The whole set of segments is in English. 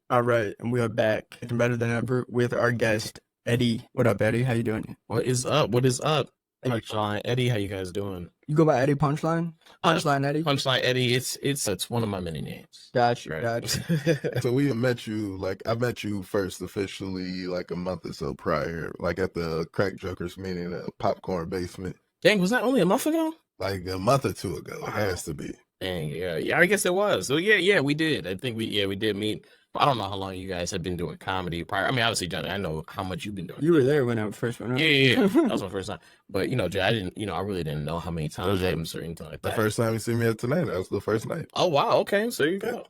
All right, and we are back better than ever with our guest Eddie. What up, Eddie? How you doing? What is up? What is up? Hey, Punchline Eddie, how you guys doing? you go by Eddie Punchline? Uh, Punchline Eddie? Punchline Eddie, it's one of my many names. Gotcha, Right. gotcha. So we met you like I met you first officially like a month or so prior, like at the Krack Jokers meeting at Popcorn Basement, Dang, was that only a month ago? like a month or two ago. It Wow. has to be. Dang, yeah, I guess it was. So yeah, we did. I think we did meet. I don't know how long you guys have been doing comedy prior. I mean, obviously, Johnny, I know how much you've been doing. You were there when I first went up. Yeah. That was my first time. But Jay, I didn't, I really didn't know how many times I or anything like The that. first time you see me at tonight, that was the first night. Oh wow, okay, so you go.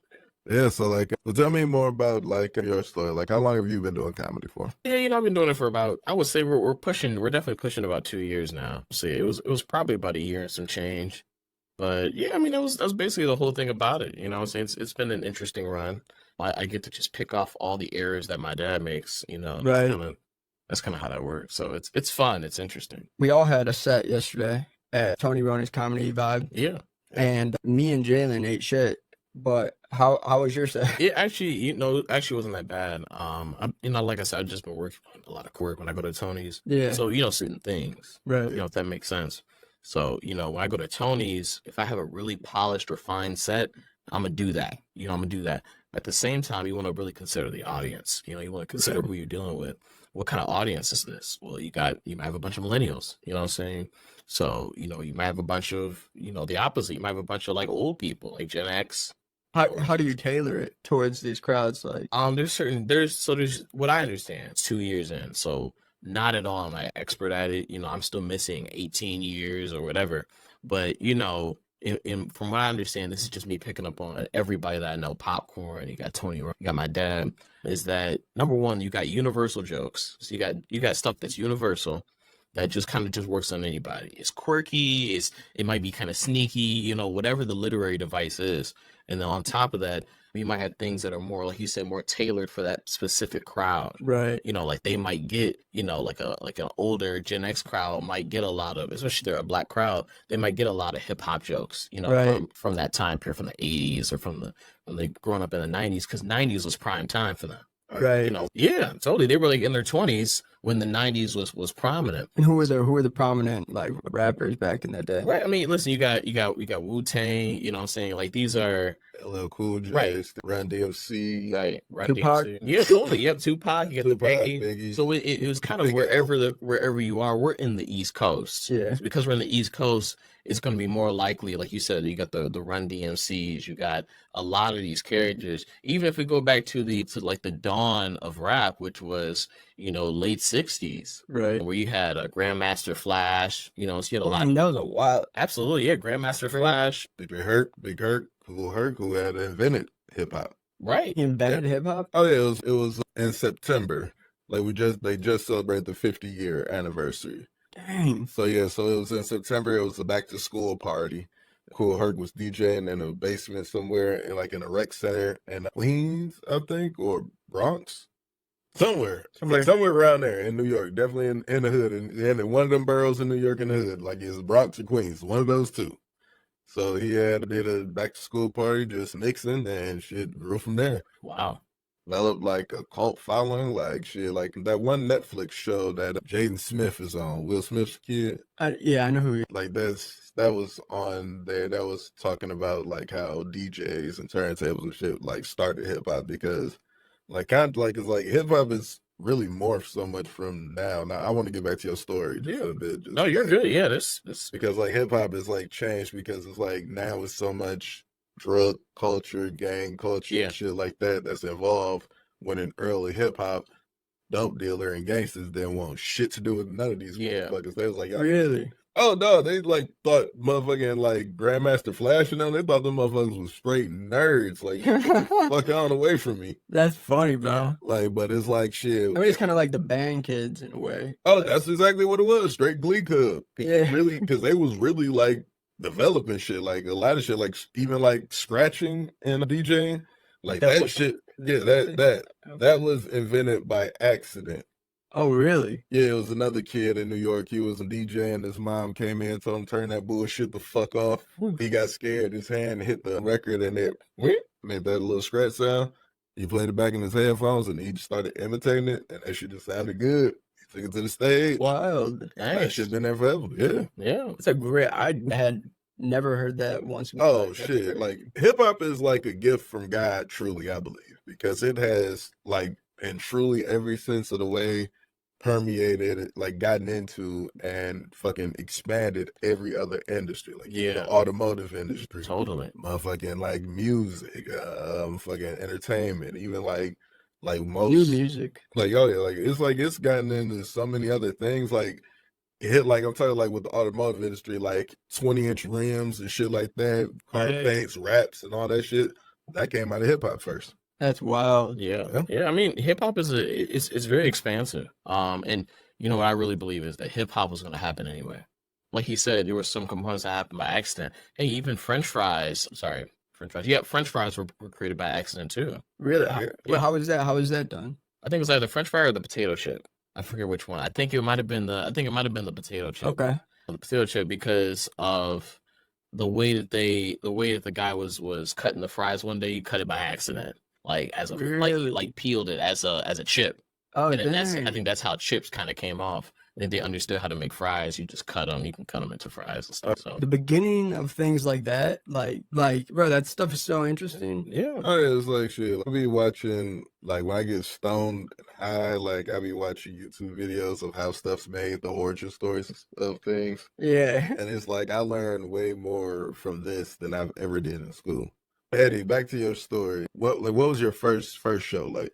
Yeah, so like, well, tell me more about like your story. Like, how long have you been doing comedy for? Yeah, I've been doing it for about, I would say we're definitely pushing about 2 years now. So it was probably about a year and some change. But yeah, I mean, that was basically the whole thing about it. You know what I'm saying? It's been an interesting run. I get to just pick off all the errors that my dad makes, Right. That's kind of how that works. So it's fun. It's interesting. We all had a set yesterday at Tony Roney's Comedy Vibe, Yeah. and me and Jalen ate shit. But how was your set? It actually wasn't that bad. Like I said, I've just been working on a lot of work when I go to Tony's. Yeah, So, certain things, right. if that makes sense. So, when I go to Tony's, if I have a really polished, refined set, I'm gonna do that. I'm gonna do that. At the same time, you want to really consider the audience. You want to consider who you're dealing with. What kind of audience is this? Well, you might have a bunch of millennials. You know what I'm saying? So, you might have a bunch of, the opposite. You might have a bunch of like old people, like Gen X. How do you tailor it towards these crowds? Like, There's what I understand. It's 2 years in, so not at all am I expert at it. I'm still missing 18 years or whatever. But from what I understand, this is just me picking up on everybody that I know. Popcorn, you got Tony, you got my dad. Is that number one? You got universal jokes. So you got stuff that's universal that just kind of just works on anybody. It's quirky. It might be kind of sneaky. Whatever the literary device is. And then on top of that, you might have things that are more, like you said, more tailored for that specific crowd. right. Like they might get, like an older Gen X crowd might get a lot of, especially they're a black crowd, they might get a lot of hip hop jokes, Right. from that time period, from the 80s or when they growing up in the 90s, because 90s was prime time for them. Right. Yeah, totally. They were like in their 20s when the 90s was prominent. And who were the prominent like rappers back in that day? Right. I mean, listen, you got Wu-Tang, you know what I'm saying? Like these are LL Cool J, Right. Run DMC, right. Right. Tupac? Yeah, totally. Yep, Tupac, you got the Tupac, Biggie. Biggie. So it was kind of wherever you are. We're in the East Coast. Yeah. Because we're in the East Coast, it's going to be more likely, like you said, you got the Run DMCs, you got a lot of these characters. Even if we go back to like the dawn of rap, which was late 60s, Right. where you had a Grandmaster Flash, so you had a lot. And that was a wild. Absolutely, yeah, Grandmaster Flash, Big Herc, who had invented hip hop. right? He invented hip hop. Oh yeah, it was in September. Like they just celebrated the 50-year anniversary. Dang. So yeah, so it was in September. It was a back to school party. Cool Herc was DJing in a basement somewhere, in a rec center in Queens, I think, or Bronx, somewhere around there in New York. Definitely in the hood, and in one of them boroughs in New York in the hood, like it's Bronx or Queens, one of those two. So he did a back to school party, just mixing, and shit grew from there. Wow. Developed like a cult following, like shit, like that one Netflix show that Jaden Smith is on, Will Smith's kid. Yeah, I know who you. Like that was on there. That was talking about like how DJs and turntables and shit like started hip hop, because like kind of like it's like hip hop is really morphed so much from now. Now I want to get back to your story just a bit. Just No, you're good. Yeah, this because like hip hop is like changed, because it's like now it's so much drug culture, gang culture, Yeah. and shit like that that's involved. When in early hip hop, dope dealer and gangsters didn't want shit to do with none of these Yeah. motherfuckers. They was like, "Y'all-" Really? oh no, they like thought motherfucking like Grandmaster Flash and them. They thought them motherfuckers was straight nerds. Like, get the fuck on away from me. That's funny, bro. Like, but it's like shit. I mean, it's kind of like the band kids in a way. Oh, that's exactly what it was. Straight Glee Club. Yeah. Really, because they was really like developing shit, like a lot of shit, like even like scratching and DJing, like that shit. Yeah, that was invented by accident. Oh, really? Yeah, it was another kid in New York. He was a DJ, and his mom came in, told him turn that bullshit the fuck off. He got scared. His hand hit the record, and it made that little scratch sound. He played it back in his headphones, and he just started imitating it, and that shit just sounded good. He took it to the stage. Wild. That Nice. shit been there forever. Yeah. Yeah. It's a great. I had never heard that once. in my Oh life. That's shit! great. Like hip hop is like a gift from God, truly, I believe, because it has like in truly every sense of the way permeated, like gotten into and fucking expanded every other industry, like Yeah. the automotive industry, Totally. motherfucking like music, fucking entertainment, even like New most music. like oh yeah, like it's gotten into so many other things like. It hit like I'm talking like with the automotive industry, like 20-inch rims and shit like that, car Right. paints, wraps, and all that shit. That came out of hip hop first. That's wild. Yeah. Yeah. Yeah. I mean, hip hop is it's very expansive. And you know what I really believe is that hip hop was going to happen anyway. Like he said, there were some components that happened by accident. Hey, even French fries. Sorry, French fries. Yeah, French fries were created by accident too. Really? Yeah. Well, how is that? How is that done? I think it was either the French fry or the potato chip. I forget which one. I think it might have been the potato chip. Okay. The potato chip because of the way that the guy was cutting the fries one day. He cut it by accident, like as a Really? like peeled it as a chip. Oh, And I dang. think that's how chips kind of came off. And if they understood how to make fries, you just cut them. You can cut them into fries and stuff. So The beginning of things like that, like, bro, that stuff is so interesting. yeah, Oh yeah, it's like shit. I be watching like when I get stoned and high, like I be watching YouTube videos of how stuff's made, the origin stories of things, Yeah. and it's like I learned way more from this than I've ever did in school. Eddie, back to your story. What was your first show like?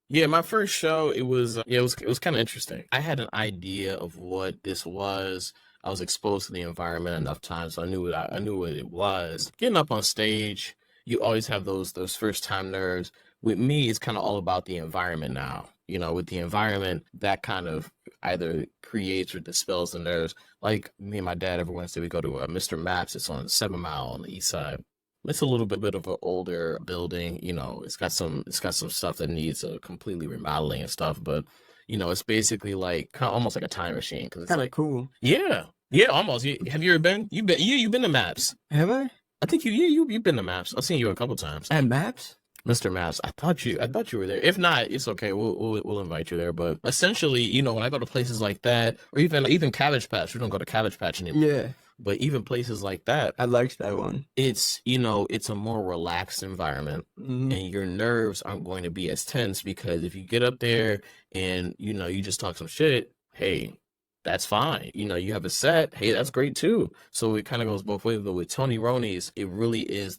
yeah. My first show, it was kind of interesting. I had an idea of what this was. I was exposed to the environment enough times, so I knew what it was. Getting up on stage, you always have those first time nerves. With me, it's kind of all about the environment now. You know, with the environment, that kind of either creates or dispels the nerves. Like me and my dad, every Wednesday we go to Mr. Maps. It's on 7 Mile on the east side. It's a little bit of an older building. You know, it's got some stuff that needs a completely remodeling and stuff. But you know, it's basically like kind of almost like a time machine because it's Kind of like cool. yeah, almost. Have you ever been? You've been to Maps. Have I? I think you've been to Maps. I've seen you a couple times. At Maps? Mr. Maps. I thought you were there. If not, it's okay. We'll invite you there. But essentially, you know, when I go to places like that, or even Cabbage Patch, we don't go to Cabbage Patch anymore. Yeah. But even places like that, I liked that one. it's it's a more relaxed environment, Mhm. and your nerves aren't going to be as tense because if you get up there and you just talk some shit, hey, that's fine. You know, you have a set, hey, that's great too. So it kind of goes both ways. But with Tony Roni's, it really is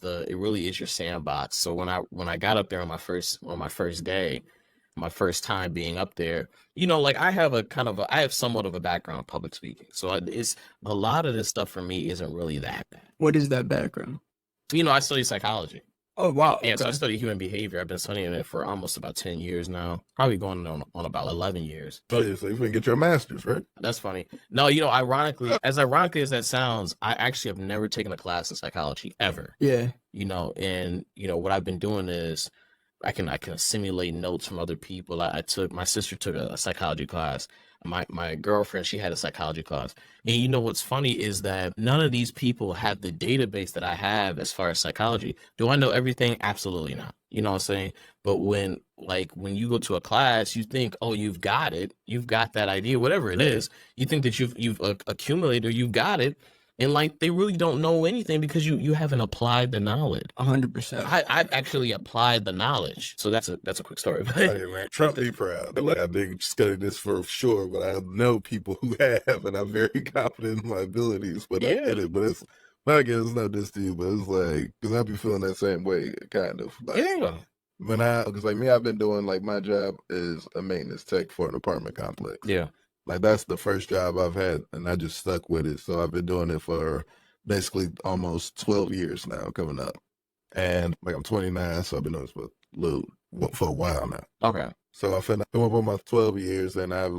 your sandbox. So when I got up there on my first day, my first time being up there, like I have somewhat of a background in public speaking. So it's a lot of this stuff for me isn't really that bad. What is that background? I study psychology. Oh, wow. Yeah, so I Okay. study human behavior. I've been studying it for almost about 10 years now, probably going on about 11 years. So you can get your master's, right? That's funny. No, ironically as that sounds, I actually have never taken a class in psychology ever. Yeah. And what I've been doing is I can assimilate notes from other people. My sister took a psychology class. My girlfriend, she had a psychology class. And what's funny is that none of these people have the database that I have as far as psychology. Do I know everything? Absolutely not. You know what I'm saying? But when you go to a class, you think, oh, you've got it. You've got that idea, whatever it is. You think that you've accumulated or you've got it. And they really don't know anything because you haven't applied the knowledge. 100%. I've actually applied the knowledge. So that's a quick story. Hey, man, Trump be proud. I didn't study this for sure, but I know people who have, and I'm very confident in my abilities. But I get it. But it's, well, I guess it's not this to you, but it's like, because I be feeling that same way, kind of. Yeah. Because me, I've been doing, my job is a maintenance tech for an apartment complex. Yeah. That's the first job I've had, and I just stuck with it. So I've been doing it for basically almost 12 years now, coming up. And I'm 29, so I've been doing this for a while now. Okay. So I've been up my 12 years, and I've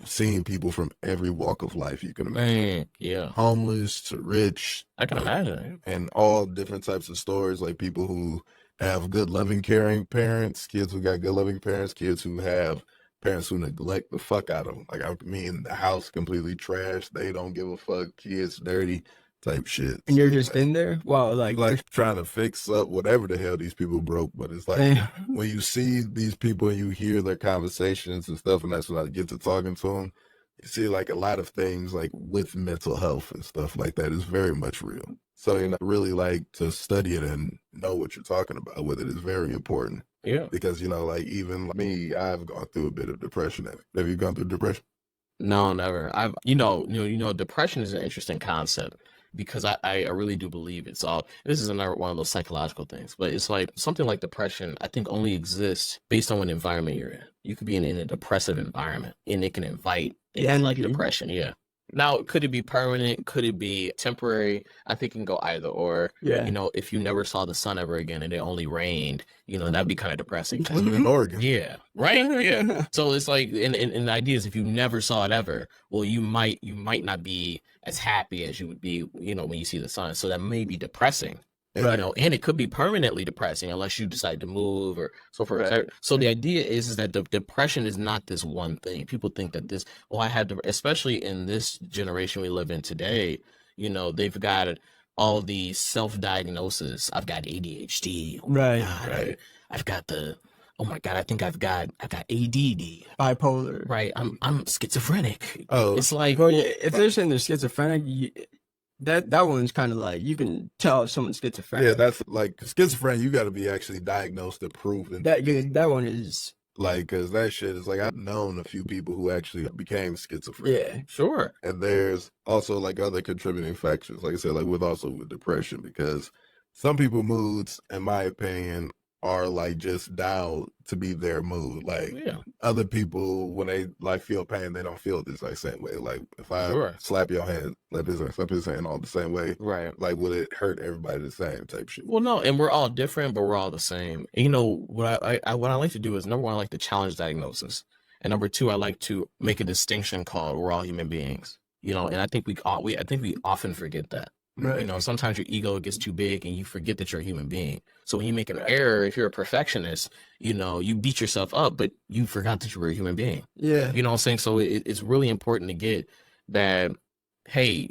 seen people from every walk of life you can imagine. Man, yeah. Homeless to rich. I can imagine. And all different types of stories, like people who have good, loving, caring parents, kids who got good, loving parents, kids who have parents who neglect the fuck out of them. The house completely trashed. They don't give a fuck. Kids dirty. type shit. And you're just in there? Wow, Like trying to fix up whatever the hell these people broke. But it's like damn. when you see these people and you hear their conversations and stuff, and that's when I get to talking to them, you see like a lot of things like with mental health and stuff like that is very much real. So really like to study it and know what you're talking about with it is very important. Yeah. Because, like even like me, I've gone through a bit of depression. Have you gone through depression? No, never. Depression is an interesting concept because I really do believe it's all. This is another one of those psychological things, but it's like something like depression. I think only exists based on what environment you're in. You could be in a depressive environment, and it can invite like depression. Yeah. Now, could it be permanent? Could it be temporary? I think it can go either or. Yeah. If you never saw the sun ever again and it only rained, that'd be kind of depressing. Living in Oregon. Yeah. Right. Yeah. So it's like, and the idea is if you never saw it ever, well, you might not be as happy as you would be, when you see the sun. So that may be depressing. Right. And it could be permanently depressing unless you decide to move or so forth. Right. So the idea is that the depression is not this one thing. People think that I had to, especially in this generation we live in today, they've got all these self-diagnoses. I've got ADHD. Oh Right. God, Right. I've got oh my God, I think I've got ADD. Bipolar. Right. I'm schizophrenic. Oh, It's like, Well, if they're saying they're schizophrenic, that one's kind of like you can tell if someone's schizophrenic. yeah, that's like schizophrenia. You got to be actually diagnosed and proven. That one is Because that shit is like, I've known a few people who actually became schizophrenic. yeah. sure. And there's also like other contributing factors, like I said, like with depression, because some people moods, in my opinion, are like just dialed to be their mood. Like Yeah. other people, when they like feel pain, they don't feel this like same way. Like if I Sure. slap your hand, slap his hand all the same way, Right. like would it hurt everybody the same type shit? Well, no, and we're all different, but we're all the same. And what I like to do is number one, I like to challenge diagnosis, and number two, I like to make a distinction called we're all human beings. And I think we often forget that. Right. Sometimes your ego gets too big and you forget that you're a human being. So when you make an error, if you're a perfectionist, you beat yourself up, but you forgot that you were a human being. Yeah. You know what I'm saying? So it's really important to get that. Hey,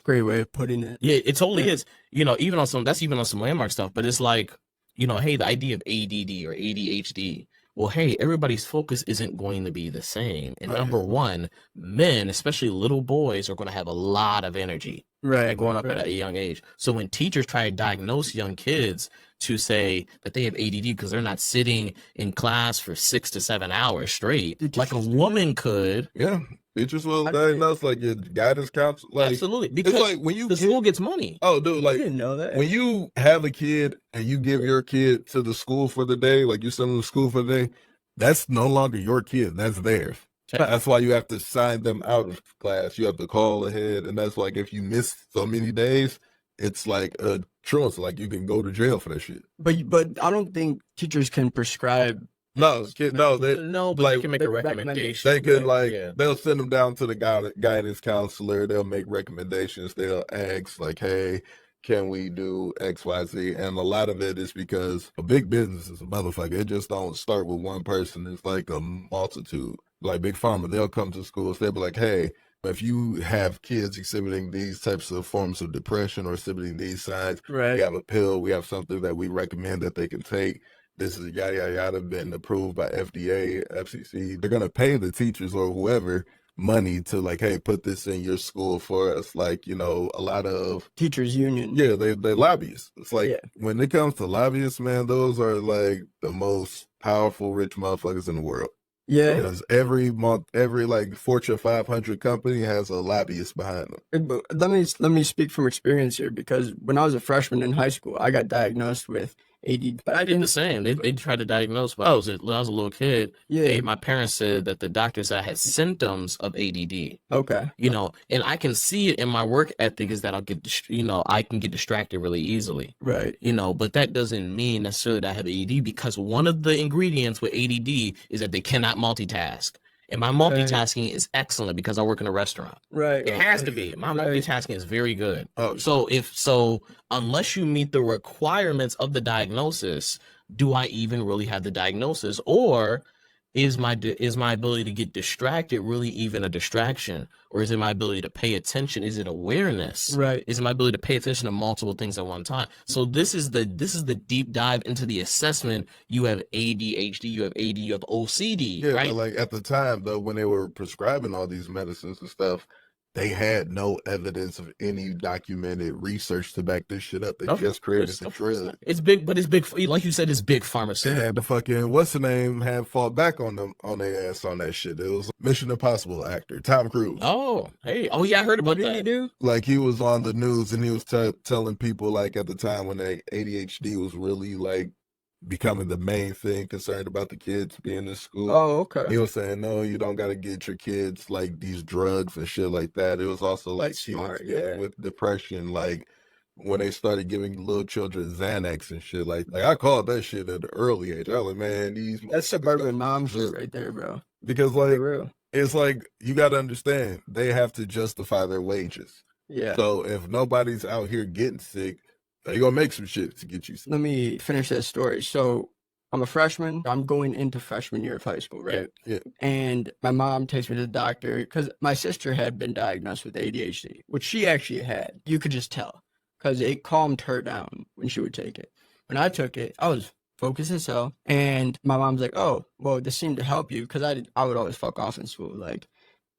Great way of putting it. yeah, it totally is. Even on some landmark stuff, but it's like, hey, the idea of ADD or ADHD. Well, hey, everybody's focus isn't going to be the same. And Right. number one, men, especially little boys, are going to have a lot of energy Right. growing up at a young age. So when teachers try to diagnose young kids to say that they have ADD because they're not sitting in class for 6 to 7 hours straight, like a woman could. Yeah, teachers will diagnose like your guidance counselor. Like Absolutely. it's Because like when you the school gets money. oh, dude, I like didn't know that. when you have a kid and you give your kid to the school for the day, like you send them to school for the day, that's no longer your kid. That's theirs. That's why you have to sign them out of class. You have to call ahead. And that's like if you miss so many days, it's like a truance. Like you can go to jail for that shit. But I don't think teachers can prescribe. No, they No, but like, they can make a recommendation. they can like Yeah. they'll send them down to the guidance counselor. They'll make recommendations. They'll ask like, hey, can we do X, Y, Z? And a lot of it is because a big business is a motherfucker. It just don't start with one person. It's like a multitude. Like Big Pharma, they'll come to schools. They'll be like, hey, if you have kids exhibiting these types of forms of depression or exhibiting these signs, Right. we have a pill. We have something that we recommend that they can take. This is yada, yada, yada, been approved by FDA, FCC. They're going to pay the teachers or whoever money to like, hey, put this in your school for us. Like, a lot of, Teachers union. yeah, they lobbyists. It's like, Yeah. when it comes to lobbyists, man, those are like the most powerful, rich motherfuckers in the world. Yeah. Because every month, every like Fortune 500 company has a lobbyist behind them. But let me speak from experience here because when I was a freshman in high school, I got diagnosed with ADD, but I I did the didn't. same. They tried to diagnose when I was a little kid. Yeah. My parents said that the doctor said I had symptoms of ADD. Okay. And I can see it in my work ethic is that I'll get, I can get distracted really easily. Right. But that doesn't mean necessarily that I have ADD because one of the ingredients with ADD is that they cannot multitask. And my multitasking is excellent because I work in a restaurant. Right. It has to be. My Right. multitasking is very good. Oh, So unless you meet the requirements of the diagnosis, do I even really have the diagnosis? Or is my ability to get distracted really even a distraction, or is it my ability to pay attention? Is it awareness? Right. Is it my ability to pay attention to multiple things at one time? So this is the deep dive into the assessment. You have ADHD, you have AD, you have OCD, Yeah, right? but like at the time though, when they were prescribing all these medicines and stuff, they had no evidence of any documented research to back this shit up. They just created the drug. It's big, but it's big. Like you said, it's big pharmaceutical. Yeah, the fucking what's the name had fought back on them on their ass on that shit. It was Mission Impossible actor Tom Cruise. Oh, hey, oh yeah, I heard about What did he that. do? Like he was on the news and he was telling people like at the time when they ADHD was really like becoming the main thing concerned about the kids being in school. Oh, okay. He was saying, no, you don't got to get your kids like these drugs and shit like that. It was also like Smart, kids with depression, like when they started giving little children Xanax and shit like I called that shit at an early age. I was like, man, That's suburban mom shit right there, bro. because like For real. it's like you got to understand they have to justify their wages. Yeah. So if nobody's out here getting sick, they gonna make some shit to get you sick. Let me finish that story. So I'm a freshman. I'm going into freshman year of high school, right? Yeah. And my mom takes me to the doctor because my sister had been diagnosed with ADHD, which she actually had. You could just tell because it calmed her down when she would take it. When I took it, I was focused as hell. And my mom's like, oh, well, this seemed to help you because I would always fuck off in school. Like,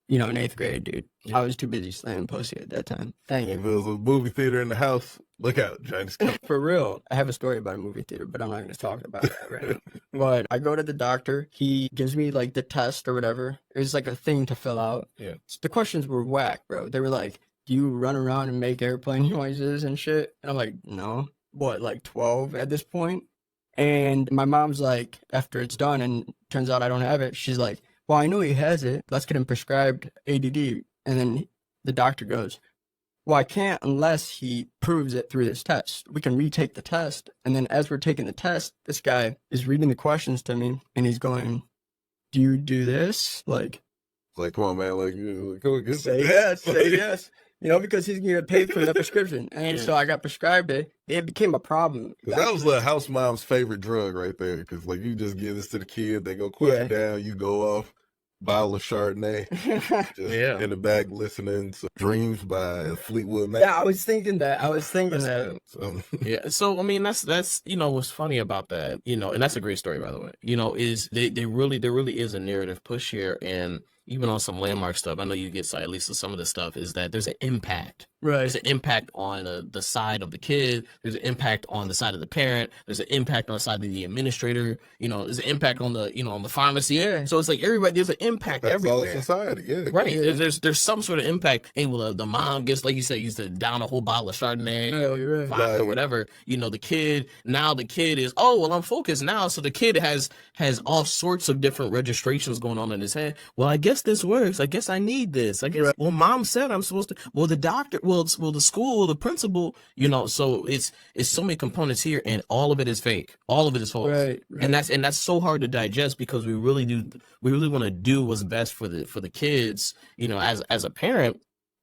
you know, in 8th grade, dude. I was too busy slamming pussy at that time. Thank If you. it was a movie theater in the house, look out, Johnny's coming. For real. I have a story about a movie theater, but I'm not going to talk about that right now. But I go to the doctor. He gives me like the test or whatever. It was like a thing to fill out. Yeah. The questions were whack, bro. They were like, do you run around and make airplane noises and shit? And I'm like, no. What, like 12 at this point? And my mom's like, after it's done and turns out I don't have it, she's like, well, I know he has it. Let's get him prescribed ADD. And then the doctor goes, well, I can't unless he proves it through this test. We can retake the test. And then as we're taking the test, this guy is reading the questions to me and he's going, do you do this? Like, Come on, man, like go get say yes, say yes. You know, because he's going to pay for the prescription. And so I got prescribed it. It became a problem. That was the house mom's favorite drug right there. Because like you just give this to the kid, they go quiet down, you go off, bottle of Chardonnay, just in the back listening to Dreams by Fleetwood Mac. Yeah, I was thinking that. So, Yeah. So I mean, that's you know what's funny about that, you know, and that's a great story by the way. You know, is there really is a narrative push here, and even on some landmark stuff, I know you get at least some of the stuff is that there's an impact. Right. There's an impact on the side of the kid. There's an impact on the side of the parent. There's an impact on the side of the administrator. You know, there's an impact on the on the pharmacy. Yeah. So it's like everybody. There's an impact that's all everywhere. society, yeah. Right. There's some sort of impact. Hey, well, the mom gets, like you said, used to down a whole bottle of Chardonnay, you're right. vodka, whatever. You know, the kid is, oh, well, I'm focused now. So the kid has all sorts of different registrations going on in his head. Well, I guess this works. I guess I need this. I guess, well, mom said I'm supposed to, well, the doctor, well, the school, the principal, you know, so it's so many components here and all of it is fake. All of it is false. Right. And that's so hard to digest because we really want to do what's best for the kids, you know, as a parent.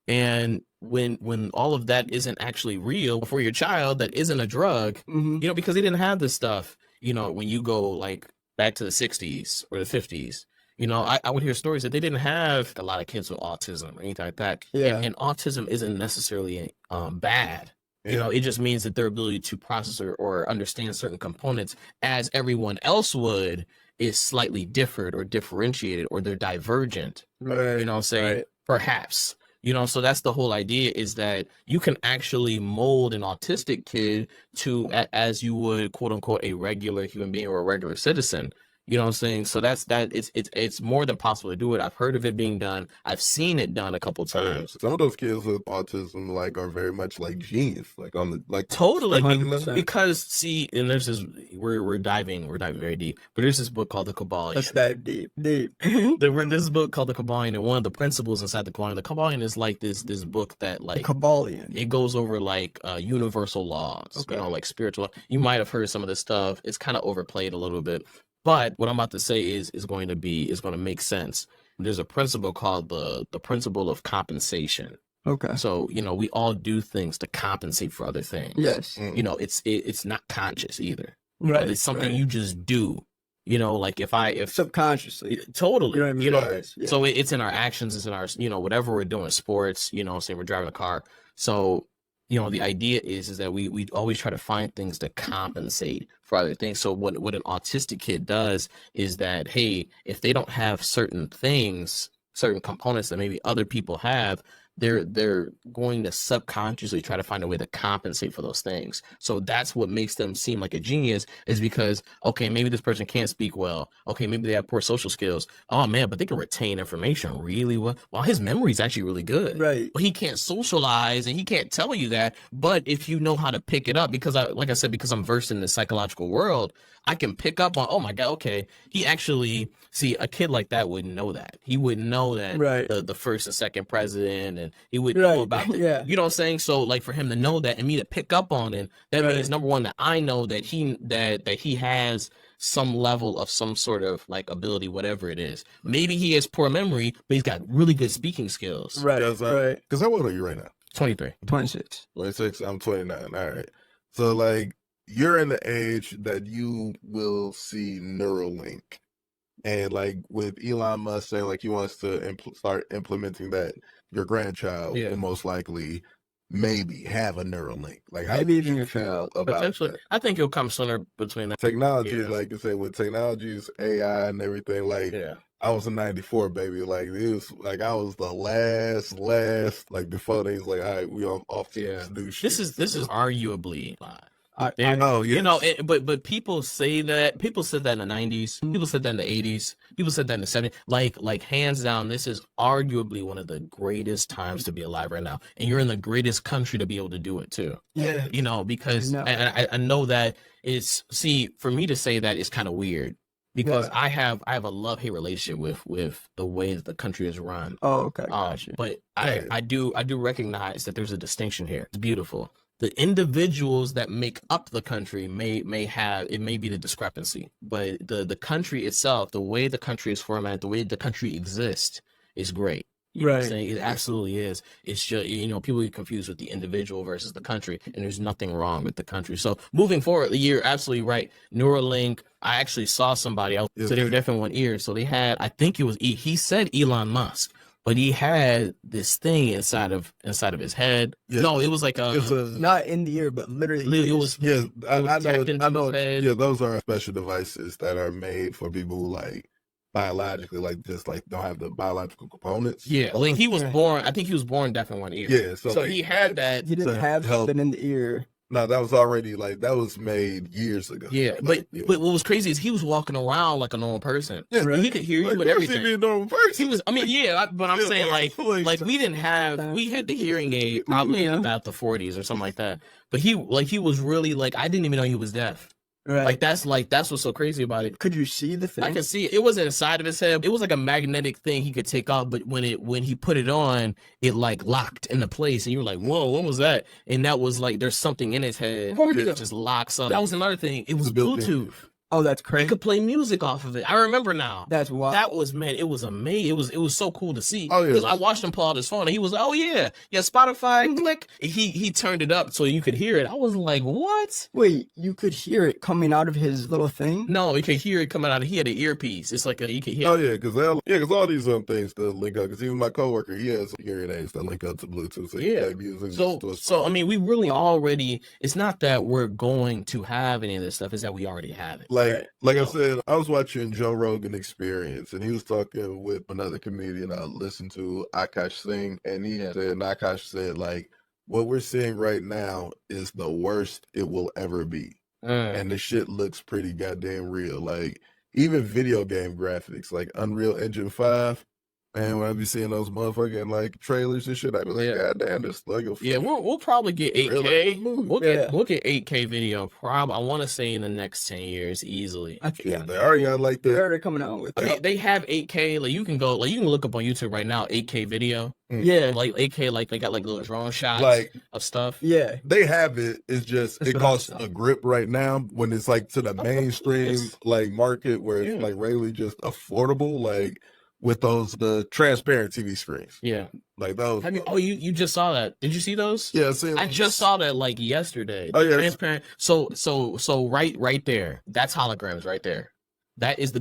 And when all of that isn't actually real for your child, that isn't a drug, you know, because they didn't have this stuff, you know, when you go like back to the 60s or the 50s, you know, I would hear stories that they didn't have a lot of kids with autism or anything like that. Yeah. And autism isn't necessarily bad. You know, it just means that their ability to process or understand certain components as everyone else would is slightly different or differentiated or they're divergent. Right. You know what I'm saying? Right. Perhaps. You know, so that's the whole idea is that you can actually mold an autistic kid to as you would, quote unquote, a regular human being or a regular citizen. You know what I'm saying? So it's more than possible to do it. I've heard of it being done. I've seen it done a couple times. Some of those kids with autism like are very much like genius, like on the like Totally. 100%. Because see, and there's this we're diving very deep. But there's this book called The Kabbalion. That's that deep. There's this book called The Kabbalion, and one of the principles inside the Kabbalion is like this book that like Kabbalion. it goes over like universal laws, you know, like spiritual. You might have heard some of this stuff. It's kind of overplayed a little bit. But what I'm about to say is going to make sense. There's a principle called the principle of compensation. Okay. So, you know, we all do things to compensate for other things. Yes. You know, it's not conscious either. Right. But it's something you just do. You know, like if subconsciously. totally, You know what I mean? you know, Right. Yeah. so it's in our actions, it's in our, you know, whatever we're doing, sports, you know, say we're driving a car. So, you know, the idea is that we always try to find things to compensate for other things. So what an autistic kid does is that, hey, if they don't have certain things, certain components that maybe other people have, they're going to subconsciously try to find a way to compensate for those things. So that's what makes them seem like a genius, is because, okay, maybe this person can't speak well. Okay, maybe they have poor social skills. Oh man, but they can retain information really well. Well, his memory is actually really good. Right. But he can't socialize and he can't tell you that. But if you know how to pick it up, because like I said, because I'm versed in the psychological world, I can pick up on, oh my God, okay, he actually, see, a kid like that wouldn't know that. He wouldn't know that Right. the first and second president, and he wouldn't know Right. about it. Yeah. You know what I'm saying? So like for him to know that and me to pick up on it, that Right. means number one, that I know that he has some level of some sort of like ability, whatever it is. Maybe he has poor memory, but he's got really good speaking skills. Right. Because how old are you right now? 23. 26. 26. I'm 29. All right. So like you're in the age that you will see Neuralink, and like with Elon Musk saying like he wants to start implementing that, your grandchild Yeah. will most likely maybe have a Neuralink. Like how Maybe do even you your feel child. about Potentially. that? I think it'll come sooner between that. Technology, Yeah. like you say, with technologies, AI, and everything. Like Yeah. I was a '94 baby. Like it was like I was the last. Like before they was like, all right, we off to Yeah. this new shit. This is arguably live. I know, You know, yes. but people say that. People said that in the 90s. People said that in the 80s. People said that in the 70s. Like hands down, this is arguably one of the greatest times to be alive right now. And you're in the greatest country to be able to do it too. Yeah. You know, because I know. and I know that it's, see, for me to say that is kind of weird, because Yeah. I have a love-hate relationship with the way that the country is run. Oh, okay. Gotcha. But Right. I do recognize that there's a distinction here. It's beautiful. The individuals that make up the country may be the discrepancy, but the country itself, the way the country is formatted, the way the country exists, is great. You know what I'm Right. saying? It absolutely is. It's just, you know, people get confused with the individual versus the country, and there's nothing wrong with the country. So moving forward, you're absolutely right. Neuralink, I actually saw somebody else, Yeah. so they were deaf in one ear. So they had, I think it was, he said Elon Musk, but he had this thing inside of his head. Yeah. No, it was like It's a Not in the ear, but literally. it was yeah. I was tapped into know. his head. Yeah, those are special devices that are made for people who like biologically, like just like don't have the biological components. yeah. Like he was Okay. born, I think he was born deaf in one ear. Yeah. So, So like, he had that. He didn't to have help- something in the ear. no, that was already like that was made years ago. Yeah, Like, but what was crazy is he was walking around like a normal person. Yeah, Like, he could hear you like, with of course he'd everything. be a normal person. He was, I mean, yeah, but I'm Yeah, saying like we didn't have, we had the hearing aid probably Yeah. about the 40s or something like that. But he was really like, I didn't even know he was deaf. Right. Like that's what's so crazy about it. Could you see the thing? I could see it. It wasn't inside of his head. It was like a magnetic thing he could take off, but when he put it on, it like locked into place, and you were like, "Whoa, what was that?" And that was like, there's something in his head that just locks up. That was another thing. It was It's built in. Bluetooth. Oh, that's You crazy. could play music off of it. I remember now. That's wild. That was, man, it was amazing. It was so cool to see. Oh, yeah. Because I watched him pull out his phone and he was like, oh yeah, Spotify, click. He turned it up so you could hear it. I was like, what? Wait, you could hear it coming out of his little thing? No, you could hear it coming out of, he had an earpiece. It's like you could hear. Oh yeah, because all these things that link up. Because even my coworker, he has hearing aids that link up to Bluetooth. So he Yeah. can use it So, to his so I phone. mean, we really already, it's not that we're going to have any of this stuff, it's that we already have it. Like I said, I was watching Joe Rogan Experience, and he was talking with another comedian I listened to, Akash Singh, and Akash said, like, what we're seeing right now is the worst it will ever be. And the shit looks pretty goddamn real. Like, even video game graphics, like Unreal Engine 5, man, when I be seeing those motherfucking, like, trailers and shit, I be like, Yeah. goddamn, this like a Yeah, we'll probably get 8K. We'll Yeah. get 8K video. I want to say in the next 10 years easily. Yeah, they already got, like, They're the... already coming out with it. They have 8K. Like you can look up on YouTube right now, 8K video. Yeah. Like 8K, like they got like little drone shots Like, of stuff. Yeah. they have it. It's just That's it what I costs saw. a grip right now when it's like to the mainstream It's- like market where it's Yeah. like really just affordable, like with the transparent TV screens, Yeah. like those. Have you? Oh, you just saw that? Did you see those? Yeah, see, I just saw that like yesterday. Oh, yeah. Transparent. So right there. That's holograms right there. That is the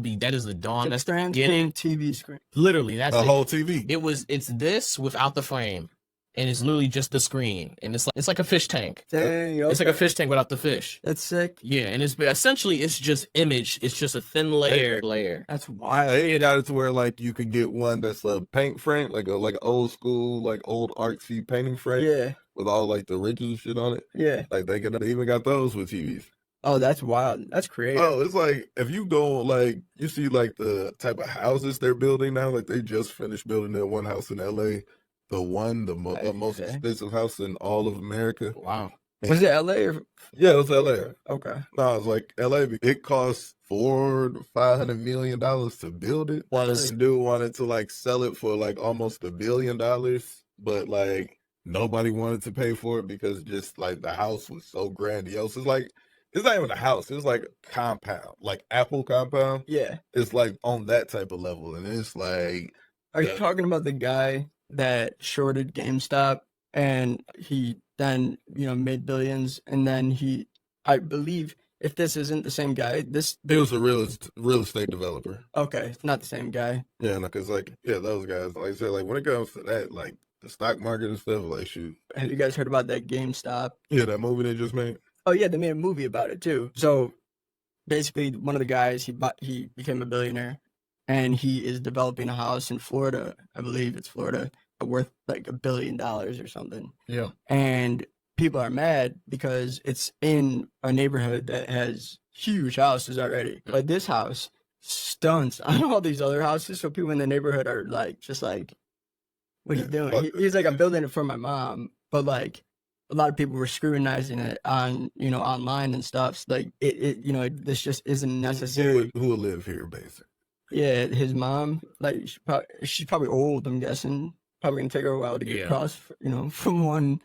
dawn. That's transparent TV screen. literally that's A it. whole TV. It's this without the frame, and it's literally just the screen, and it's like a fish tank. Dang, It's like okay. a fish tank without the fish. That's sick. Yeah, and it's essentially it's just image. It's just a thin layer. That's wild. They got it to where like you could get one that's a paint frame, like an old school, like old artsy painting frame Yeah, with all like the ridges and shit on it. yeah. Like they even got those with TVs. Oh, that's wild. That's creative. Oh, it's like if you go like you see like the type of houses they're building now. Like they just finished building that one house in LA, the most Okay. expensive house in all of America. Wow. Was it LA or? Yeah, it was LA. Okay. No, it's like LA. It cost $400 to $500 million to build it. Was The dude wanted to like sell it for like almost $1 billion, but like nobody wanted to pay for it because just like the house was so grandiose. It's like it's not even a house. It's like a compound, like Apple compound. Yeah. It's like on that type of level, and it's like Are you Yeah. talking about the guy that shorted GameStop and he then, made billions, and then I believe, if this isn't the same guy, it was a real estate developer. okay, it's not the same guy. Yeah, because those guys, like I said, like when it comes to that, like the stock market and stuff, like shoot, Have you guys heard about that GameStop? yeah, that movie they just made. Oh yeah, they made a movie about it too. So basically, one of the guys he became a billionaire, and he is developing a house in Florida. I believe it's Florida, worth like $1 billion or something. yeah. And people are mad because it's in a neighborhood that has huge houses already. But this house stunts on all these other houses. So people in the neighborhood are like, just like, what are you doing? He's like, I'm building it for my mom. But like, a lot of people were scrutinizing it on, online and stuff. So like, this just isn't necessary. Who would live here, basically? Yeah, his mom, like, she's probably old, I'm guessing. Probably gonna take her a while to get Yeah. across, from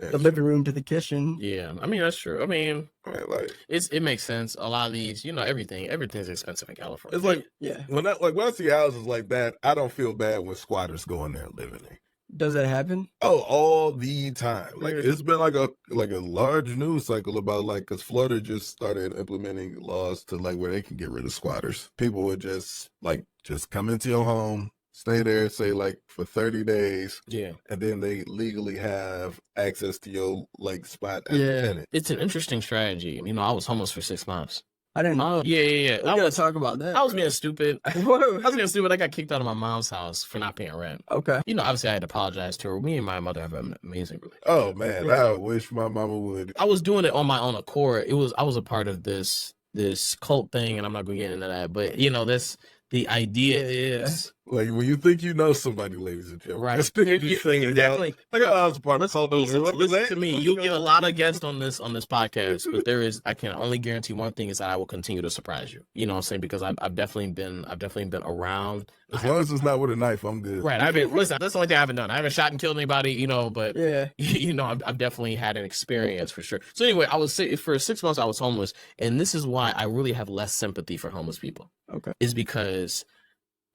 Yeah, the living room to the kitchen. Yeah. I mean that's true. I mean like it makes sense. A lot of these, everything's expensive in California. it's like Yeah. when I see houses like that, I don't feel bad when squatters go in there and live in there. Does that happen? Oh, all the time. Like Really? it's been like a large news cycle about like because Florida just started implementing laws to like where they can get rid of squatters. People would just come into your home, stay there, say like for 30 days, Yeah. and then they legally have access to your like spot as Yeah. a tenant. It's an interesting strategy. I was homeless for 6 months. I didn't know. Oh, yeah. I gotta talk about that. I was being stupid. I Whoa. was being stupid. I got kicked out of my mom's house for not paying rent. Okay. Obviously I had to apologize to her. Me and my mother have an amazing relationship. Oh man, I wish my mama would. I was doing it on my own accord. I was a part of this cult thing, and I'm not gonna get into that. But the idea is Like when you think you know somebody, ladies and gentlemen, right. that's the thing is Definitely. like I was a part of cult. Listen to me. You get a lot of guests on this podcast, but I can only guarantee one thing is that I will continue to surprise you. You know what I'm saying? Because I've definitely been around. As long as it's not with a knife, I'm good. Right. Listen, that's the only thing I haven't done. I haven't shot and killed anybody, but Yeah. I've definitely had an experience for sure. So anyway, for 6 months I was homeless, and this is why I really have less sympathy for homeless people. Okay. Is because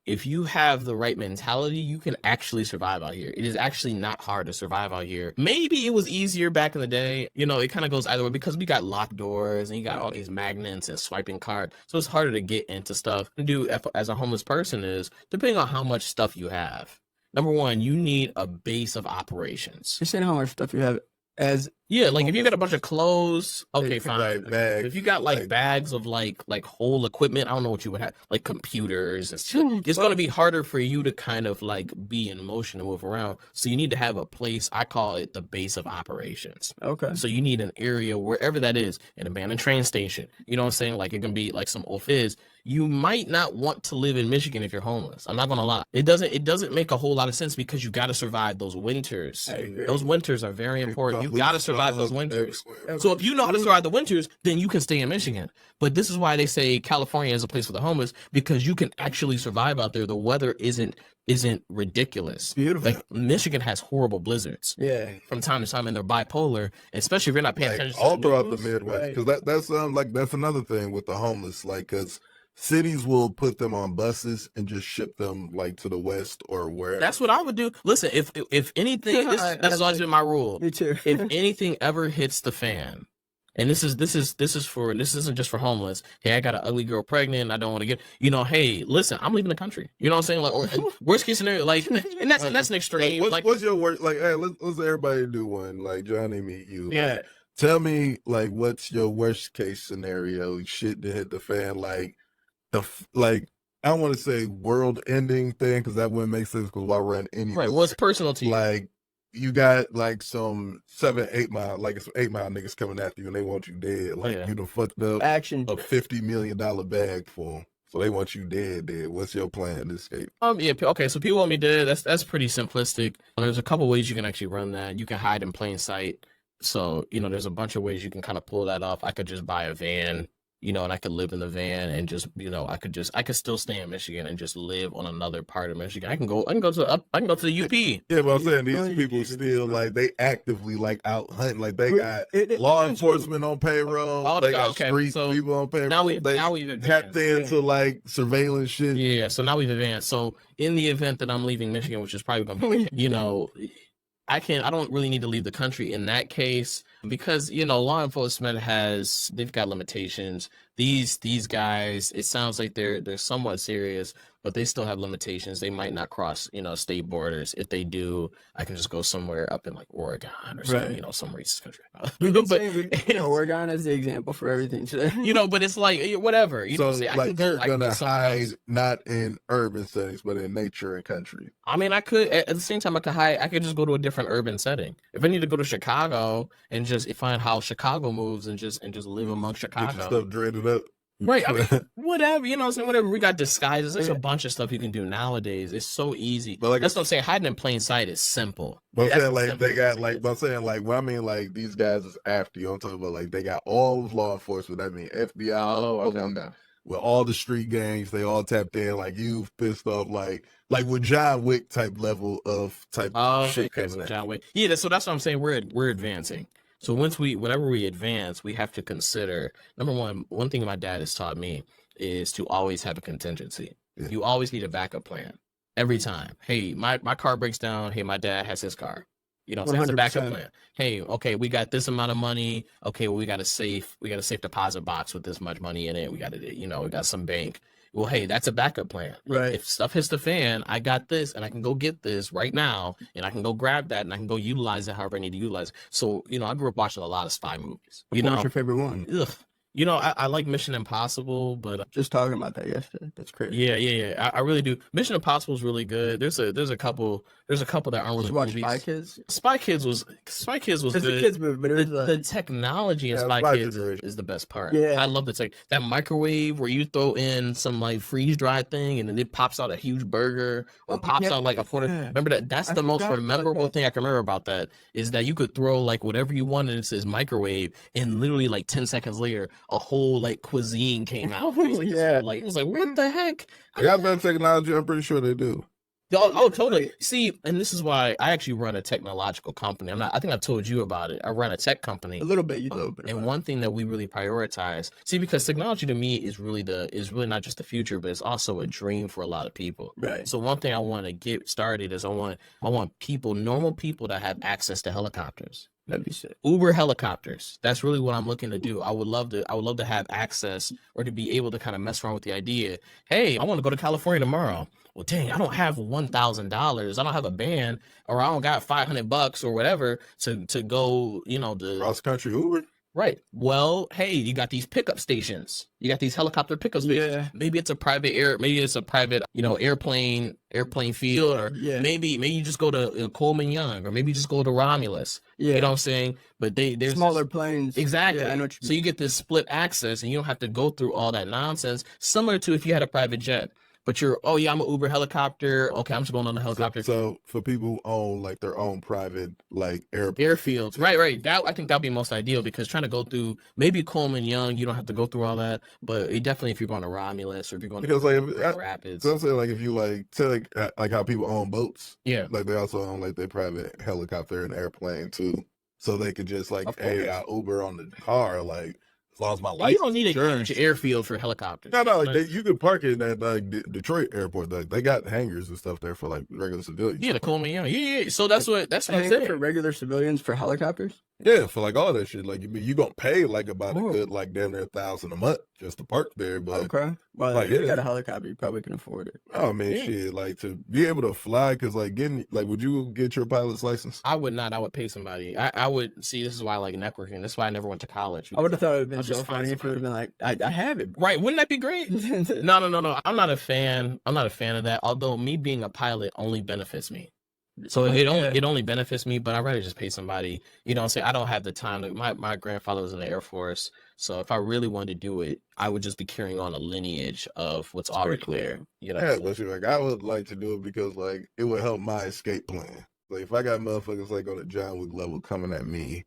if you have the right mentality, you can actually survive out here. It is actually not hard to survive out here. Maybe it was easier back in the day. It kind of goes either way because we got locked doors and you got all these magnets and swiping cards. So it's harder to get into stuff. To do as a homeless person is, depending on how much stuff you have. Number one, you need a base of operations. You're saying how much stuff you have as Yeah, like if you got a bunch of clothes, okay, Like, fine. like bags, If you got like bags of like whole equipment, I don't know what you would have, like computers and shit. It's going to be harder for you to kind of like be in motion and move around. So you need to have a place. I call it the base of operations. okay. So you need an area wherever that is, an abandoned train station. You know what I'm saying? Like it can be like some old fizz. You might not want to live in Michigan if you're homeless. I'm not gonna lie. It doesn't make a whole lot of sense because you got to survive those winters. I agree. Those winters are very important. You got to survive those winters. everywhere. So if you know how to survive the winters, then you can stay in Michigan. But this is why they say California is a place for the homeless, because you can actually survive out there. The weather isn't ridiculous. Beautiful. Like Michigan has horrible blizzards Yeah. from time to time, and they're bipolar, especially if you're not paying Like, attention. all to the throughout the news. Midwest, Right. because that's another thing with the homeless, like because cities will put them on buses and just ship them like to the west or wherever. That's what I would do. Listen, if anything, that's always been my rule. Me too. If anything ever hits the fan, And this isn't just for homeless. Hey, I got an ugly girl pregnant. I don't want to get, hey, listen, I'm leaving the country. You know what I'm saying? Like, or, worst case scenario, like, and that's an extreme. What's your worst? Like, hey, let's everybody do one. Like, Johnny, meet you. Yeah. Tell me, like, what's your worst case scenario? Shit to hit the fan, like I don't want to say world ending thing because that wouldn't make sense. Because why run any? Right. What's personal to you? Like, you got like some 7-8 mile, like some 8 mile niggas coming after you and they want you dead. Like you done fucked up Action. a $50 million bag for them. So they want you dead. What's your plan to escape? Yeah, okay, so people want me dead. That's pretty simplistic. There's a couple ways you can actually run that. You can hide in plain sight. So, there's a bunch of ways you can kind of pull that off. I could just buy a van, and I could live in the van and just, I could still stay in Michigan and just live on another part of Michigan. I can go to the UP. Yeah, but I'm saying these people still like they actively like out hunting. Like they got law enforcement on payroll. They got street people on payroll. Now we've tapped into like surveillance shit. Yeah, so now we've advanced. So in the event that I'm leaving Michigan, which is probably going to be, I don't really need to leave the country in that case because, law enforcement they've got limitations. These guys, it sounds like they're somewhat serious, but they still have limitations. They might not cross, state borders. If they do, I can just go somewhere up in like Oregon or something, some racist country. But Oregon is the example for everything today. But it's like whatever. So like they're gonna hide not in urban settings, but in nature and country. I mean, I could at the same time I could hide. I could just go to a different urban setting. If I need to go to Chicago and just find how Chicago moves and just live among Chicago. Get your stuff dreaded up. Right, I mean, whatever, whatever. We got disguises. There's a bunch of stuff you can do nowadays. It's so easy. But like, that's what I'm saying. Hiding in plain sight is simple. But I'm saying like they got like, but I'm saying like, what I mean like these guys is after you. I'm talking about like they got all of law enforcement. I mean FBI. With all the street gangs, they all tapped in. Like you've pissed off, like with John Wick type level of shit. John Wick. Yeah, so that's what I'm saying. We're advancing. So whenever we advance, we have to consider, number one thing my dad has taught me is to always have a contingency. Yeah. You always need a backup plan every time. Hey, my car breaks down. Hey, my dad has his car. So that's a backup plan. Hey, okay, we got this amount of money. Okay, well, we got a safe deposit box with this much money in it. We got we got some bank. Well, hey, that's a backup plan. Right. If stuff hits the fan, I got this, and I can go get this right now, and I can go grab that, and I can go utilize it however I need to utilize it. So, I grew up watching a lot of spy movies. What's your favorite one? Ugh. I like Mission Impossible, but just talking about that yesterday. That's crazy. Yeah. I really do. Mission Impossible is really good. There's a couple that aren't really watch movies. Spy Kids was good. It's a kids movie, but the technology in Spy Kids is the best part. Yeah, I love the tech. That microwave where you throw in some like freeze dried thing and then it pops out a huge burger or pops out like a quarter. Yeah. Remember that? That's the most memorable thing I can remember about that is that you could throw like whatever you wanted and it says microwave and literally like 10 seconds later a whole like cuisine came out. Yeah, like it was like what the heck? They got better technology. I'm pretty sure they do. Oh, totally. See, and this is why I actually run a technological company. I think I told you about it. I run a tech company. A little bit. And one thing that we really prioritize, because technology to me is really not just the future, but it's also a dream for a lot of people. Right. So one thing I want to get started is I want people, normal people, to have access to helicopters. That'd be sick. Uber helicopters. That's really what I'm looking to do. I would love to have access or to be able to kind of mess around with the idea. Hey, I want to go to California tomorrow. Well, dang, I don't have $1,000. I don't have a band, or I don't got $500 or whatever to go, to cross country Uber. Right. Well, hey, you got these pickup stations. You got these helicopter pickup stations. Yeah. Maybe it's a private airplane field, or maybe you just go to Coleman Young, or maybe you just go to Romulus. Yeah. You know what I'm saying? But there's smaller planes. Exactly. Yeah, I know what you mean. So you get this split access and you don't have to go through all that nonsense, similar to if you had a private jet. But I'm an Uber helicopter. Okay, I'm just going on the helicopter. So for people who own like their own private like airfields, right. I think that'd be most ideal because trying to go through maybe Coleman Young, you don't have to go through all that. But definitely if you're going to Romulus or if you're going to Rapids. So I'm saying like if you say like how people own boats, like they also own like their private helicopter and airplane too, so they could just like I Uber on the car like. As long as my license. You don't need a huge airfield for helicopters. No, like you could park it at like Detroit airport. Like, they got hangars and stuff there for like regular civilians. Yeah, the Coleman Young. Yeah. So that's what I said for regular civilians for helicopters. Yeah, for like all that shit. Like you gonna pay like about a Oh. good like damn near $1,000 a month just to park there. But Okay. Well, like, if you yeah. got a helicopter, you probably can afford it. oh man, Yeah. shit, like to be able to fly, because like getting like, would you get your pilot's license? I would not. I would pay somebody. I would see. This is why I like networking. This is why I never went to college. I would have thought it would have I'll been just so find funny if it would have been like, I have it. Right? Wouldn't that be great? No. I'm not a fan. I'm not a fan of that. Although me being a pilot only benefits me. So it only benefits me, but I'd rather just pay somebody. You know what I'm saying? I don't have the time. My grandfather was in the Air Force. So if I really wanted to do it, I would just be carrying on a lineage of what's already there. You know what I'm Yeah, saying? but see, like I would like to do it because like it would help my escape plan. Like if I got motherfuckers like on a John Wick level coming at me,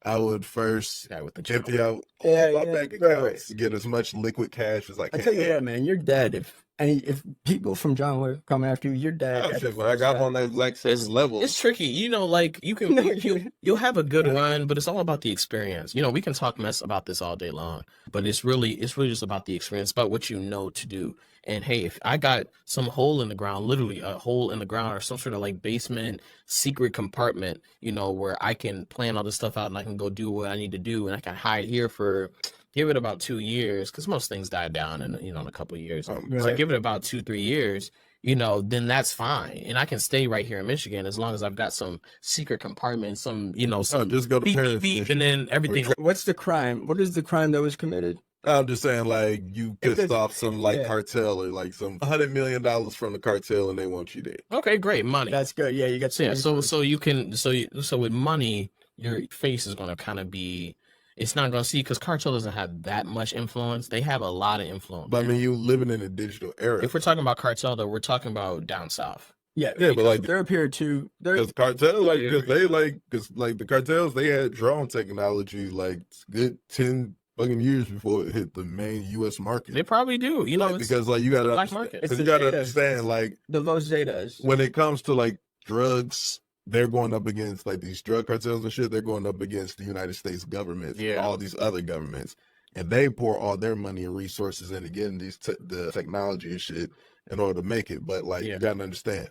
I would first Guy with the empty out Yeah, my yeah, bank bro. accounts to get as much liquid cash as I I can. tell you that, man, you're dead. If people from John Wick come after you, you're dead. Oh, at the shit, but I first got shot. on that like says level. It's tricky, you know. Like you can, No, you- you'll have a good run, but it's all about the experience. You know, we can talk mess about this all day long, but it's really just about the experience, about what you know to do. And hey, if I got some hole in the ground, literally a hole in the ground, or some sort of like basement secret compartment, you know, where I can plan all this stuff out and I can go do what I need to do, and I can hide here for. Give it about 2 years, because most things die down in in a couple of years. So Right. give it about 2-3 years, you know, then that's fine, and I can stay right here in Michigan as long as I've got some secret compartment, some some just go to beep, Paris. beep, and then everything. What's the crime? What is the crime that was committed? I'm just saying, like you If pissed there's- off some like yeah. cartel or like some $100 million from the cartel, and they want you dead. Okay, great, money. That's good. Yeah, you got So, yeah, some. so you can so with money, your face is gonna kind of be. It's not gonna see, because cartel doesn't have that much influence. They have a lot of influence. But I mean, you living in a digital era. If we're talking about cartel, though, we're talking about down south. Yeah, Yeah, but like they're up here too. They're because cartel, like because they because like the cartels, they had drone technology like good 10 fucking years before it hit the main U.S. market. They probably do. You know, Like, it's because like you gotta black understand, market. It's because the you gotta data. understand, like the Los Zetas. when it comes to like drugs, they're going up against like these drug cartels and shit. They're going up against the United States government, Yeah. all these other governments, and they pour all their money and resources into getting these the technology and shit in order to make it. But like Yeah. you gotta understand,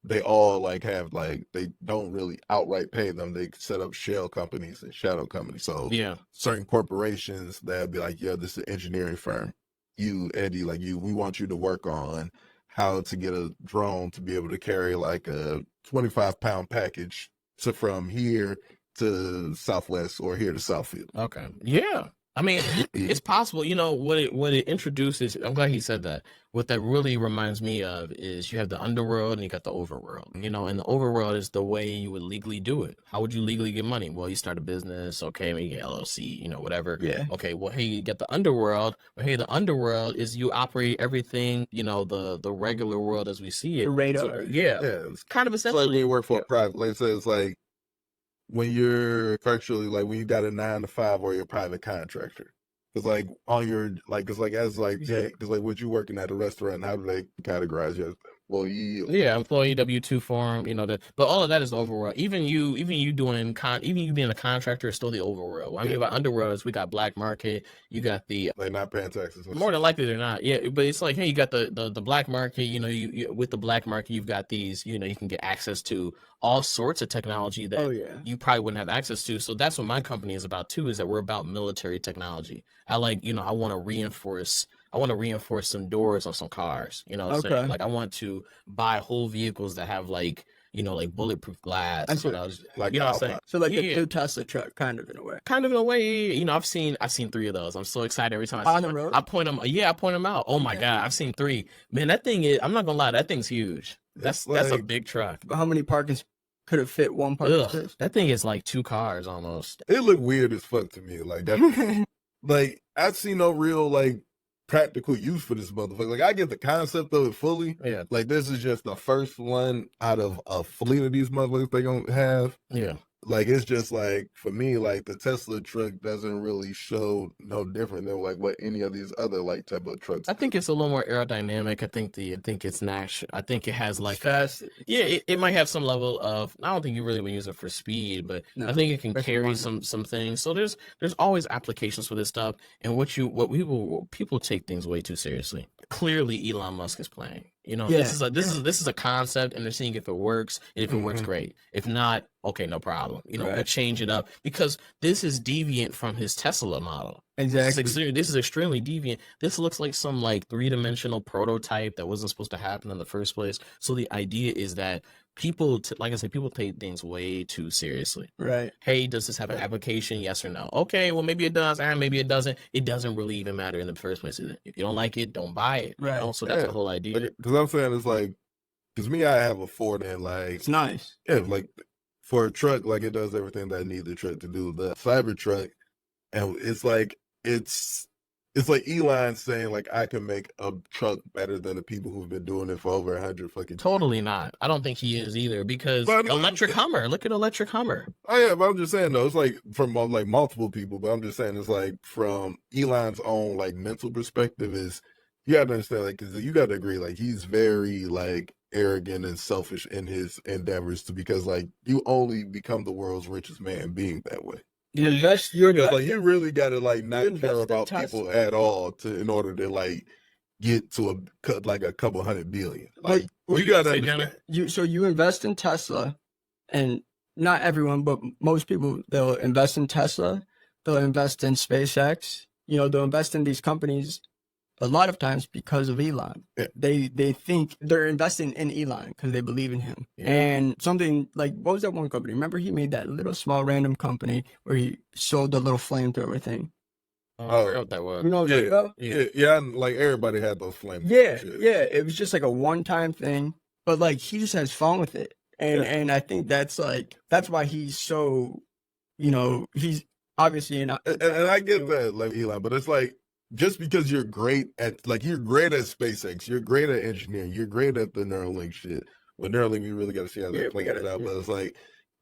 they all like have like they don't really outright pay them. They set up shell companies and shadow companies. So Yeah. certain corporations that'd be like, yeah, this is an engineering firm. You, Eddie, like we want you to work on how to get a drone to be able to carry like a 25-pound package from here to Southwest or here to Southfield. Okay. Yeah. I mean, it's possible. You know what it introduces. I'm glad he said that. What that really reminds me of is you have the underworld and you got the overworld. You know, and the overworld is the way you would legally do it. How would you legally get money? Well, you start a business. Okay, maybe get LLC. You know, whatever. Yeah. Okay. Well, hey, you get the underworld. Well, hey, the underworld is you operate everything. You know, the regular world as we see it. The radar. So, yeah. Yeah, it's Kind of like when essentially. you work for a private, like say it's like when you're virtually like when you got a 9 to 5 or you're a private contractor. Cause like on your like, cause like as like yeah, cause like what you working at a restaurant, how do they categorize you? Well, Yeah, employee W-2 form, you know that, but all of that is the overworld. Even you doing even you being a contractor is still the overworld. What I mean about underworld is we got black market, you got the like not paying taxes. more than likely they're not. Yeah, but it's like, hey, you got the black market. You know, you with the black market, you've got these. You know, you can get access to all sorts of technology that Oh yeah. you probably wouldn't have access to. So that's what my company is about too. Is that we're about military technology. I like, you know, I want to reinforce some doors on some cars. You know what I'm saying? Okay. Like I want to buy whole vehicles that have like, you know, like bulletproof glass. That's You what- know, like you know what I'm saying? So like the Yeah. new Tesla truck, kind of in a way. Kind of in a way, you know, I've seen 3 of those. I'm so excited every time I On see the one. road? I point them out. Oh my God, I've seen 3. Man, that thing is, I'm not gonna lie, that thing's huge. That's a like- big truck. How many parkings could have fit one parking Ugh, space? that thing is like 2 cars almost. It looked weird as fuck to me. Like that, like I see no real like practical use for this motherfucker. Like I get the concept of it fully. Yeah, Like this is just the first one out of a fleet of these motherfuckers they gonna have. yeah. Like it's just like for me, like the Tesla truck doesn't really show no different than like what any of these other like type of trucks. I think it's a little more aerodynamic. I think it's natural. I think it has like Fast. yeah, it might have some level of. I don't think you really would use it for speed, but No, I think it can especially carry one. some things. So there's always applications for this stuff. And people take things way too seriously. Clearly, Elon Musk is playing. You know, this is a concept, and they're seeing if it works. And if it works, great. If not, okay, no problem. problem. You know, Right. we'll change it up because this is deviant from his Tesla model. Exactly. This is extremely deviant. This looks like some like 3-dimensional prototype that wasn't supposed to happen in the first place. So the idea is that people, like I said, people take things way too seriously. Right. Hey, does this have an application? Yes or no? Okay, well maybe it does, and maybe it doesn't. It doesn't really even matter in the first place. If you don't like it, don't buy it. Right. You know? So that's the whole idea. Because I'm saying it's like, because me, I have a Ford, and like, It's nice. yeah, like for a truck, like it does everything that I need the truck to do. The Cybertruck, and it's like Elon saying like I can make a truck better than the people who've been doing it for over 100 fucking. Totally not. I don't think he is either because But- electric Hummer. Look at electric Hummer. Oh yeah, but I'm just saying though, it's like from like multiple people, but I'm just saying it's like from Elon's own like mental perspective is you gotta understand like because you gotta agree like he's very like arrogant and selfish in his endeavors to because like you only become the world's richest man being that way. You invest your Like you really gotta like not invest care in about Tesla. people at all in order to like get to a couple $100 billion. Like, You gotta Say, understand. you invest in Tesla, and not everyone, but most people, they'll invest in Tesla, they'll invest in SpaceX, they'll invest in these companies a lot of times because of Elon. Yeah. They think they're investing in Elon because they believe in him. Yeah. And something like, what was that one company? Remember he made that little small random company where he sold the little flamethrower thing? I forgot what that was. You know what I'm talking about? Yeah, and like everybody had those flames. Yeah, yeah. It was just like a one-time thing, but like he just has fun with it, and I think that's why he's so, he's obviously And I get that, like Elon, but it's like just because you're great at SpaceX, you're great at engineering, you're great at the Neuralink shit. Well, Neuralink, we really got to see how that plays out. But it's like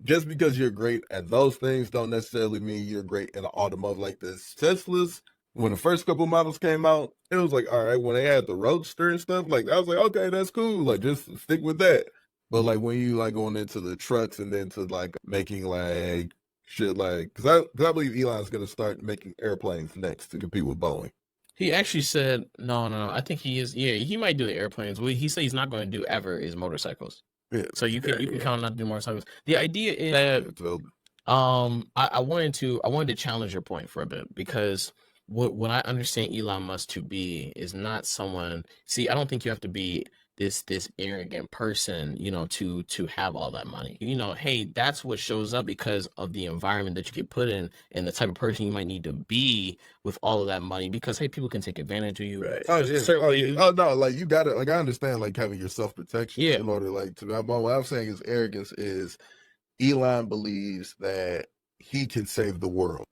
just because you're great at those things don't necessarily mean you're great in an automotive like this. Teslas, when the first couple models came out, it was like, all right, when they had the Roadster and stuff, like I was like, okay, that's cool. Like just stick with that. But like when you like going into the trucks and then to like making like shit like, because I believe Elon's gonna start making airplanes next to compete with Boeing. He actually said, no. I think he is. Yeah, he might do the airplanes. What he said he's not going to do ever is motorcycles. Yeah. So you can count on not to do motorcycles. The idea is that So, I wanted to challenge your point for a bit because what I understand Elon Musk to be is not someone. See, I don't think you have to be this arrogant person, to have all that money. Hey, that's what shows up because of the environment that you get put in and the type of person you might need to be with all of that money because hey, people can take advantage of you. Right. oh yeah, Certainly. oh no, like you got it. Like I understand, like having your self protection Yeah. in order, like to. What I'm saying is arrogance is Elon believes that he can save the world.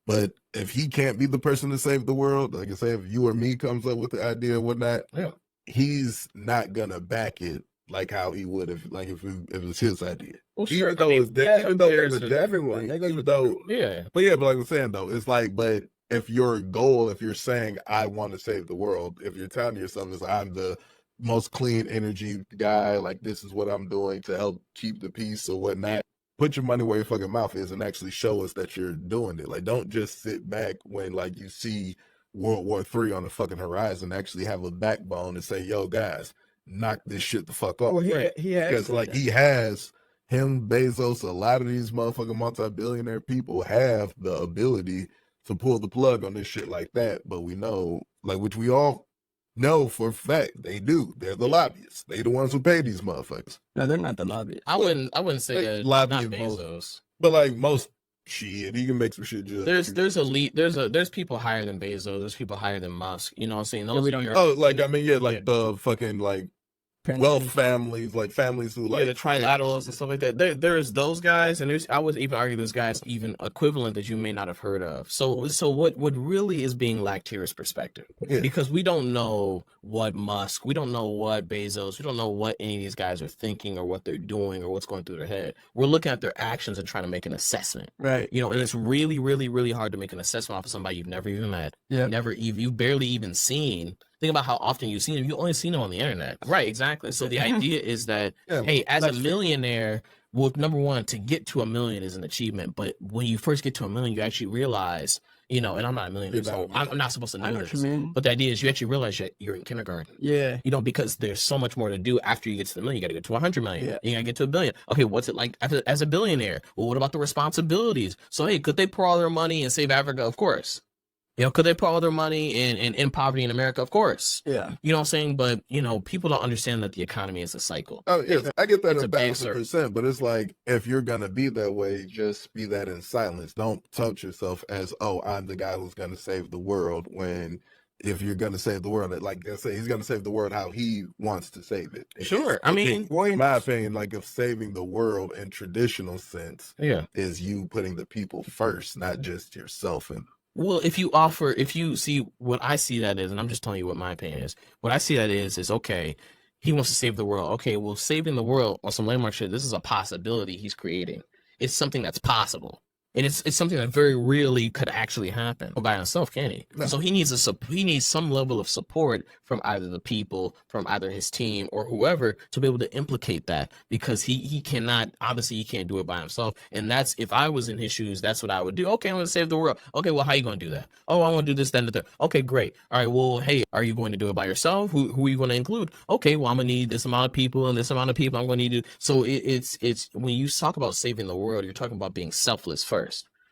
But if he can't be the person to save the world, like I say, if you or me comes up with the idea and whatnot, Yeah. he's not gonna back it like how he would if it was his idea. Well, Even sure. though it's even though it's a everyone. They're gonna even though, Yeah. but yeah, but like I'm saying though, it's like, but if your goal, if you're saying I want to save the world, if you're telling yourself is I'm the most clean energy guy, like this is what I'm doing to help keep the peace or whatnot. Put your money where your fucking mouth is and actually show us that you're doing it. Like, don't just sit back when like you see World War III on the fucking horizon. Actually have a backbone and say, "Yo, guys, knock this shit the fuck off." Well, he has Because like he has him, Bezos, a lot of these motherfucking multi-billionaire people have the ability to pull the plug on this shit like that. But we know, like, which we all know for a fact they do. They're the lobbyists. They the ones who pay these motherfuckers. No, they're not the lobbyists. I wouldn't say Like, that. lobbying Not most- Bezos. But like most shit, he can make some shit just. There's people higher than Bezos. There's people higher than Musk. You know what I'm saying? Yeah, we don't- Oh, like I mean, yeah, like Yeah. the fucking like wealth families, like families who like the trilaterals and stuff like that. There's those guys, and I would even argue there's guys even equivalent that you may not have heard of. So what really is being lacked here is perspective, Yeah. because we don't know what Musk, we don't know what Bezos, we don't know what any of these guys are thinking or what they're doing or what's going through their head. We're looking at their actions and trying to make an assessment. Right. And it's really, really, really hard to make an assessment off of somebody you've never even met. Yeah. You've barely even seen. Think about how often you've seen him. You only seen him on the internet. Right, exactly. So the idea is that, Yeah, hey, as a that's true. millionaire, well, number one, to get to $1 million is an achievement. But when you first get to $1 million, you actually realize, you know, and I'm not a millionaire, so I'm not supposed to know I know what this. you mean. But the idea is you actually realize that you're in kindergarten. Yeah. You know, because there's so much more to do after you get to the million. You got to get to 100 million. Yeah. You got to get to $1 billion. Okay, what's it like as a billionaire? Well, what about the responsibilities? So, hey, could they pour all their money and save Africa? Of course. You know, could they pour all their money in poverty in America? Of course. Yeah. You know what I'm saying? But, you know, people don't understand that the economy is a cycle. Oh, yes, I get that It's a big 1,000%, but it's like, if you're going to be that way, just be that in silence. Don't touch yourself as, oh, I'm the guy who's going to save the world, when if you're going to save the world, like I say, he's going to save the world how he wants to save it. Sure. I mean, in my opinion, like, if saving the world in traditional sense yeah. is you putting the people first, not just yourself. And Well, if you see what I see that is, and I'm just telling you what my opinion is, what I see that is okay, he wants to save the world. Okay, well, saving the world on some landmark shit, this is a possibility he's creating. It's something that's possible. And it's something that very rarely could actually happen by himself, can he? No. So he needs some level of support from either the people, from either his team or whoever, to be able to implicate that, because he cannot, obviously he can't do it by himself. And that's, if I was in his shoes, that's what I would do. Okay, I'm going to save the world. Okay, well, how you going to do that? Oh, I want to do this, then, the third. Okay, great. All right, well, hey, are you going to do it by yourself? Who are you going to include? Okay, well, I'm going to need this amount of people and this amount of people I'm going to need to. So it's when you talk about saving the world, you're talking about being selfless first.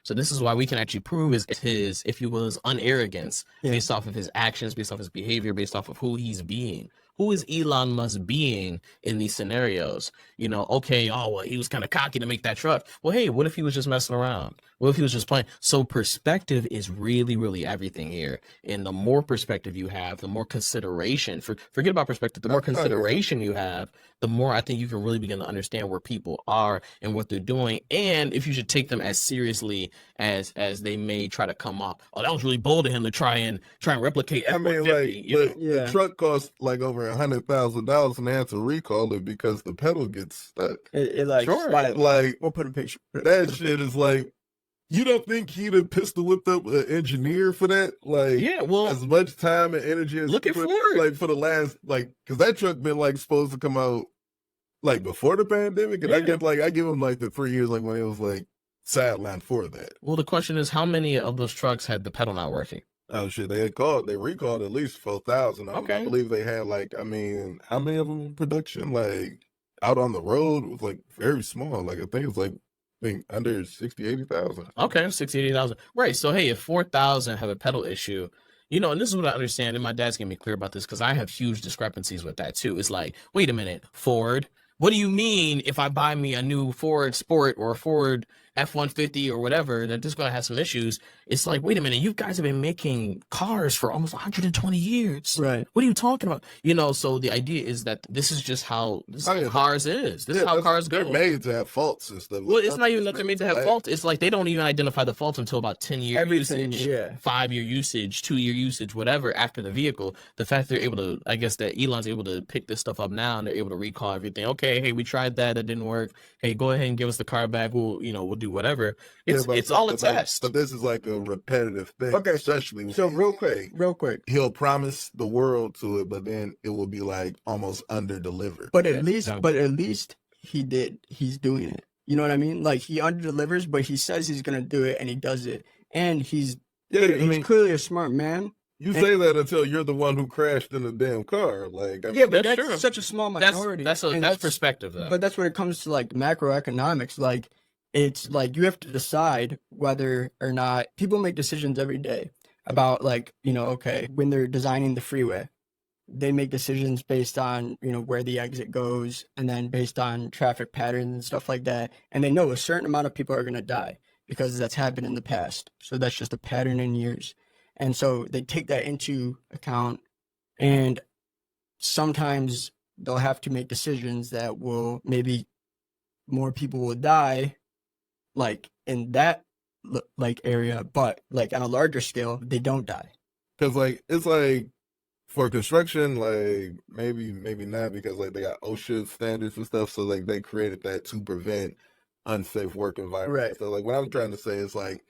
So this is why we can actually prove his, if you will, his unarrogance based off of his actions, based off of his behavior, based off of who he's being. Who is Elon Musk being in these scenarios? You know, okay, oh, well, he was kind of cocky to make that truck. Well, hey, what if he was just messing around? What if he was just playing? So perspective is really, really everything here. And the more perspective you have, the more consideration, forget about perspective, the more consideration you have, the more I think you can really begin to understand where people are and what they're doing. And if you should take them as seriously as they may try to come up. Oh, that was really bold of him to try and replicate. I mean, like, the truck costs like over $100,000, and they have to recall it because the pedal gets stuck. It like, Sure. Like, we'll put a picture. that shit is like, you don't think he'd have pistol whipped up an engineer for that? Like, Yeah, well, as much time and energy as looking he put, forward. like, for the last, like, because that truck been like supposed to come out like before the pandemic, and I give him like the 3 years, like when it was like sidelined for that. well, the question is, how many of those trucks had the pedal not working? Oh shit, they recalled at least 4,000. Okay. I believe they had like, I mean, how many of them in production? Like, out on the road was like very small. Like, I think it was like, under 60, 80,000. Okay, 60, 80,000. Right. So, hey, if 4,000 have a pedal issue, you know, and this is what I understand, and my dad's getting me clear about this because I have huge discrepancies with that too. It's like, wait a minute, Ford, what do you mean if I buy me a new Ford Sport or a Ford F-150 or whatever, that this is going to have some issues? It's like, wait a minute, you guys have been making cars for almost 120 years. Right. What are you talking about? You know, so the idea is that this is just how cars is. This is how cars go. They're made to have faults and stuff. Well, it's not even that they're made to have faults. It's like they don't even identify the faults until about 10 year Everything, usage, yeah. 5-year usage, 2-year usage, whatever, after the vehicle. The fact they're able to, I guess that Elon's able to pick this stuff up now and they're able to recall everything. Okay, hey, we tried that didn't work. Hey, go ahead and give us the car back. We'll do whatever. It's all a test. But this is like a repetitive thing. Okay, especially So real quick, he'll promise the world to it, but then it will be like almost under delivered. but at least he's doing it. You know what I mean? Like, he under delivers, but he says he's gonna do it and he does it. And he's clearly a smart man. You say that until you're the one who crashed in a damn car. Like, Yeah, but That's that's true. such a small minority. That's perspective though. But that's when it comes to like macroeconomics. Like, it's like you have to decide whether or not people make decisions every day about, like, okay, when they're designing the freeway, they make decisions based on, where the exit goes, and then based on traffic patterns and stuff like that. And they know a certain amount of people are going to die because that's happened in the past. So that's just a pattern in years. And so they take that into account, and sometimes they'll have to make decisions that will, maybe more people will die, like in that like area, but like on a larger scale, they don't die. because like it's like for construction, like maybe not, because like they got OSHA standards and stuff, so like they created that to prevent unsafe work environment. Right. So like what I'm trying to say is like,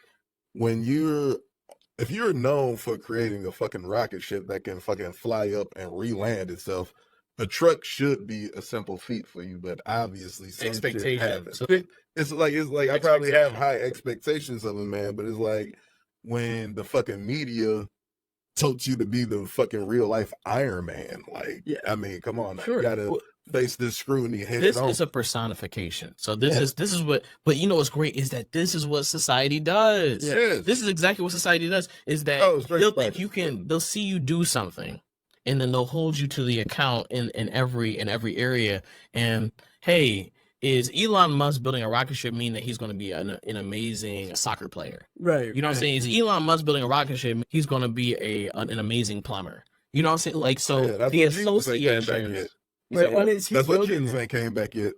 if you're known for creating a fucking rocket ship that can fucking fly up and re-land itself, a truck should be a simple feat for you. But obviously, some shit Expectations. happens. It's like I probably have high expectations of a man, but it's like when the fucking media told you to be the fucking real life Iron Man. Like, Yeah. I mean, come on, Sure. you gotta face this scrutiny head This on. is a personification. So this is what. But you know what's great is that this is what society does. Yes. This is exactly what society does. Is that straight they'll facts. think they'll see you do something, and then they'll hold you to the account in every area. And hey, is Elon Musk building a rocket ship mean that he's going to be an amazing soccer player? Right. You know what I'm saying? Is Elon Musk building a rocket ship? He's going to be an amazing plumber. You know what I'm saying? Like, so that's the what Jesus ain't came back association. yet. Right, and is he That's what building Jesus it? ain't came back yet.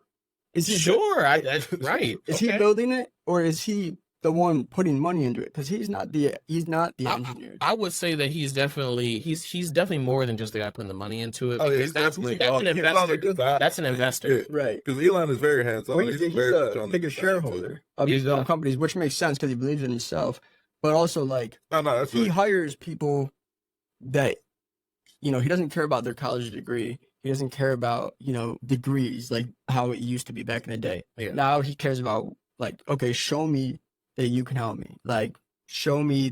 Is he Sure, that's right. Is he building it, or is he the one putting money into it? Because he's not the engineer. I would say that he's definitely more than just the guy putting the money into it. Oh, yeah, because he's definitely that's an he's on the investor. good side. That's an investor. Yeah. Right. Because Elon is very hands-on. Well, he's very much the on biggest good side, too. shareholder of these Yeah. companies, which makes sense because he believes in himself. But also, like, No, that's he right. hires people that, he doesn't care about their college degree. He doesn't care about, degrees, like how it used to be back in the day. Yeah. Now he cares about, like, okay, show me that you can help me. Like, show me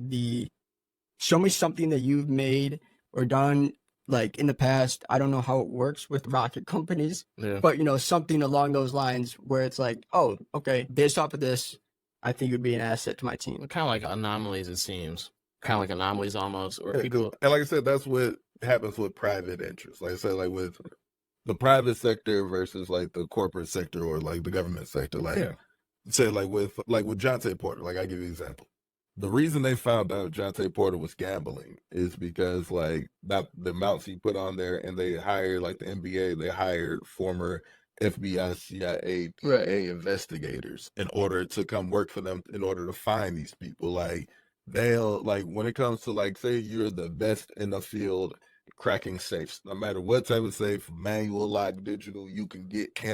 something that you've made or done, like, in the past. I don't know how it works with rocket companies, Yeah. but, something along those lines where it's like, oh, okay, based off of this, I think it would be an asset to my team. Kind of like anomalies, it seems. Kind of like anomalies almost, or Yeah, people. and like I said, that's what happens with private interests. Like I said, like with the private sector versus like the corporate sector or like the government sector. Like say like with Jonte Porter, like I give you an example. The reason they found out Jonte Porter was gambling is because like that the amounts he put on there, and they hired like the NBA, they hired former FBI, CIA, DEA investigators in order to come work for them in order to find these people. Like they'll like when it comes to like say you're the best in the field cracking safes, no matter what type of safe, manual, lock, digital, you can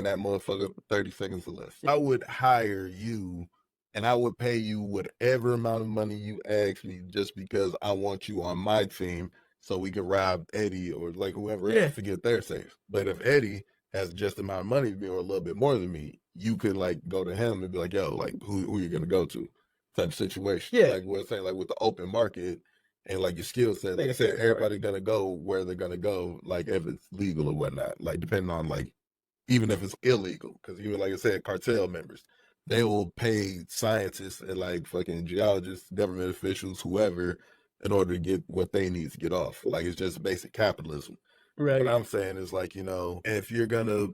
that motherfucker for 30 seconds or less. I would hire you and I would pay you whatever amount of money you ask me just because I want you on my team so we can rob Eddie or like whoever else to get their safe. But if Eddie has just the amount of money to me or a little bit more than me, you could like go to him and be like, yo, like who you gonna go to? Type of situation. Yeah. Like we're saying, like with the open market and like your skill set, like I said, everybody gonna go where they're gonna go, like if it's legal or whatnot. Like depending on like even if it's illegal, because even like I said, cartel members, they will pay scientists and like fucking geologists, government officials, whoever, in order to get what they need to get off. Like it's just basic capitalism. Right. What I'm saying is like, if you're gonna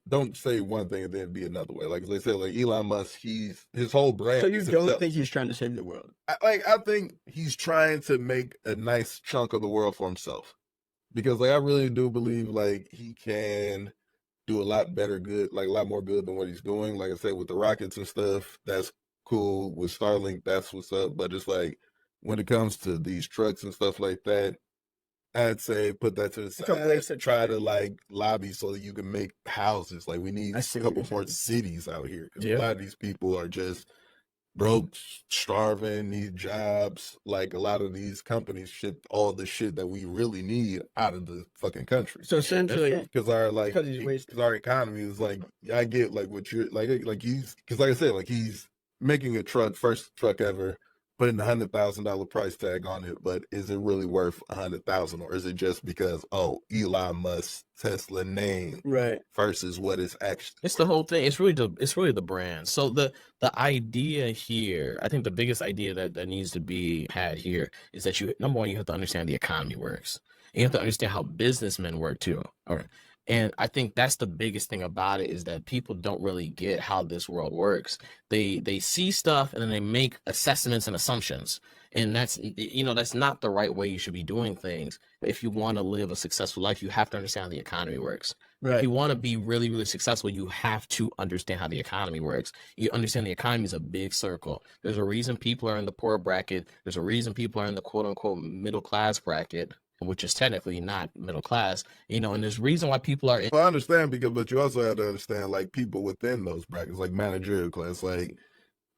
don't say one thing and then be another way. Like they said, like Elon Musk, his whole brand. So you is don't himself. think he's trying to save the world? I think he's trying to make a nice chunk of the world for himself. Because like I really do believe like he can do a lot better good, like a lot more good than what he's doing. Like I said, with the rockets and stuff, that's cool. With Starlink, that's what's up. But it's like when it comes to these trucks and stuff like that, I'd say put that to the side to try to like lobby so that you can make houses. Like we need a couple more cities out here. Because a lot of these people are just broke, starving, need jobs. Like a lot of these companies ship all the shit that we really need out of the fucking country. So essentially, because our economy is like, I get like what you're like he's because like I said, like he's making a first truck ever, putting $100,000 price tag on it, but is it really worth $100,000, or is it just because Elon Musk Tesla name right versus what is actually? It's the whole thing. It's really the brand. So the idea here, I think the biggest idea that needs to be had here is that number one, you have to understand the economy works. You have to understand how businessmen work too. All right. And I think that's the biggest thing about it, is that people don't really get how this world works. They see stuff and then they make assessments and assumptions. And that's not the right way you should be doing things. If you want to live a successful life, you have to understand how the economy works. Right. If you want to be really, really successful, you have to understand how the economy works. You understand the economy is a big circle. There's a reason people are in the poor bracket. There's a reason people are in the quote unquote middle class bracket, which is technically not middle class, and there's a reason why people are. Well, I understand but you also have to understand like people within those brackets, like managerial class, like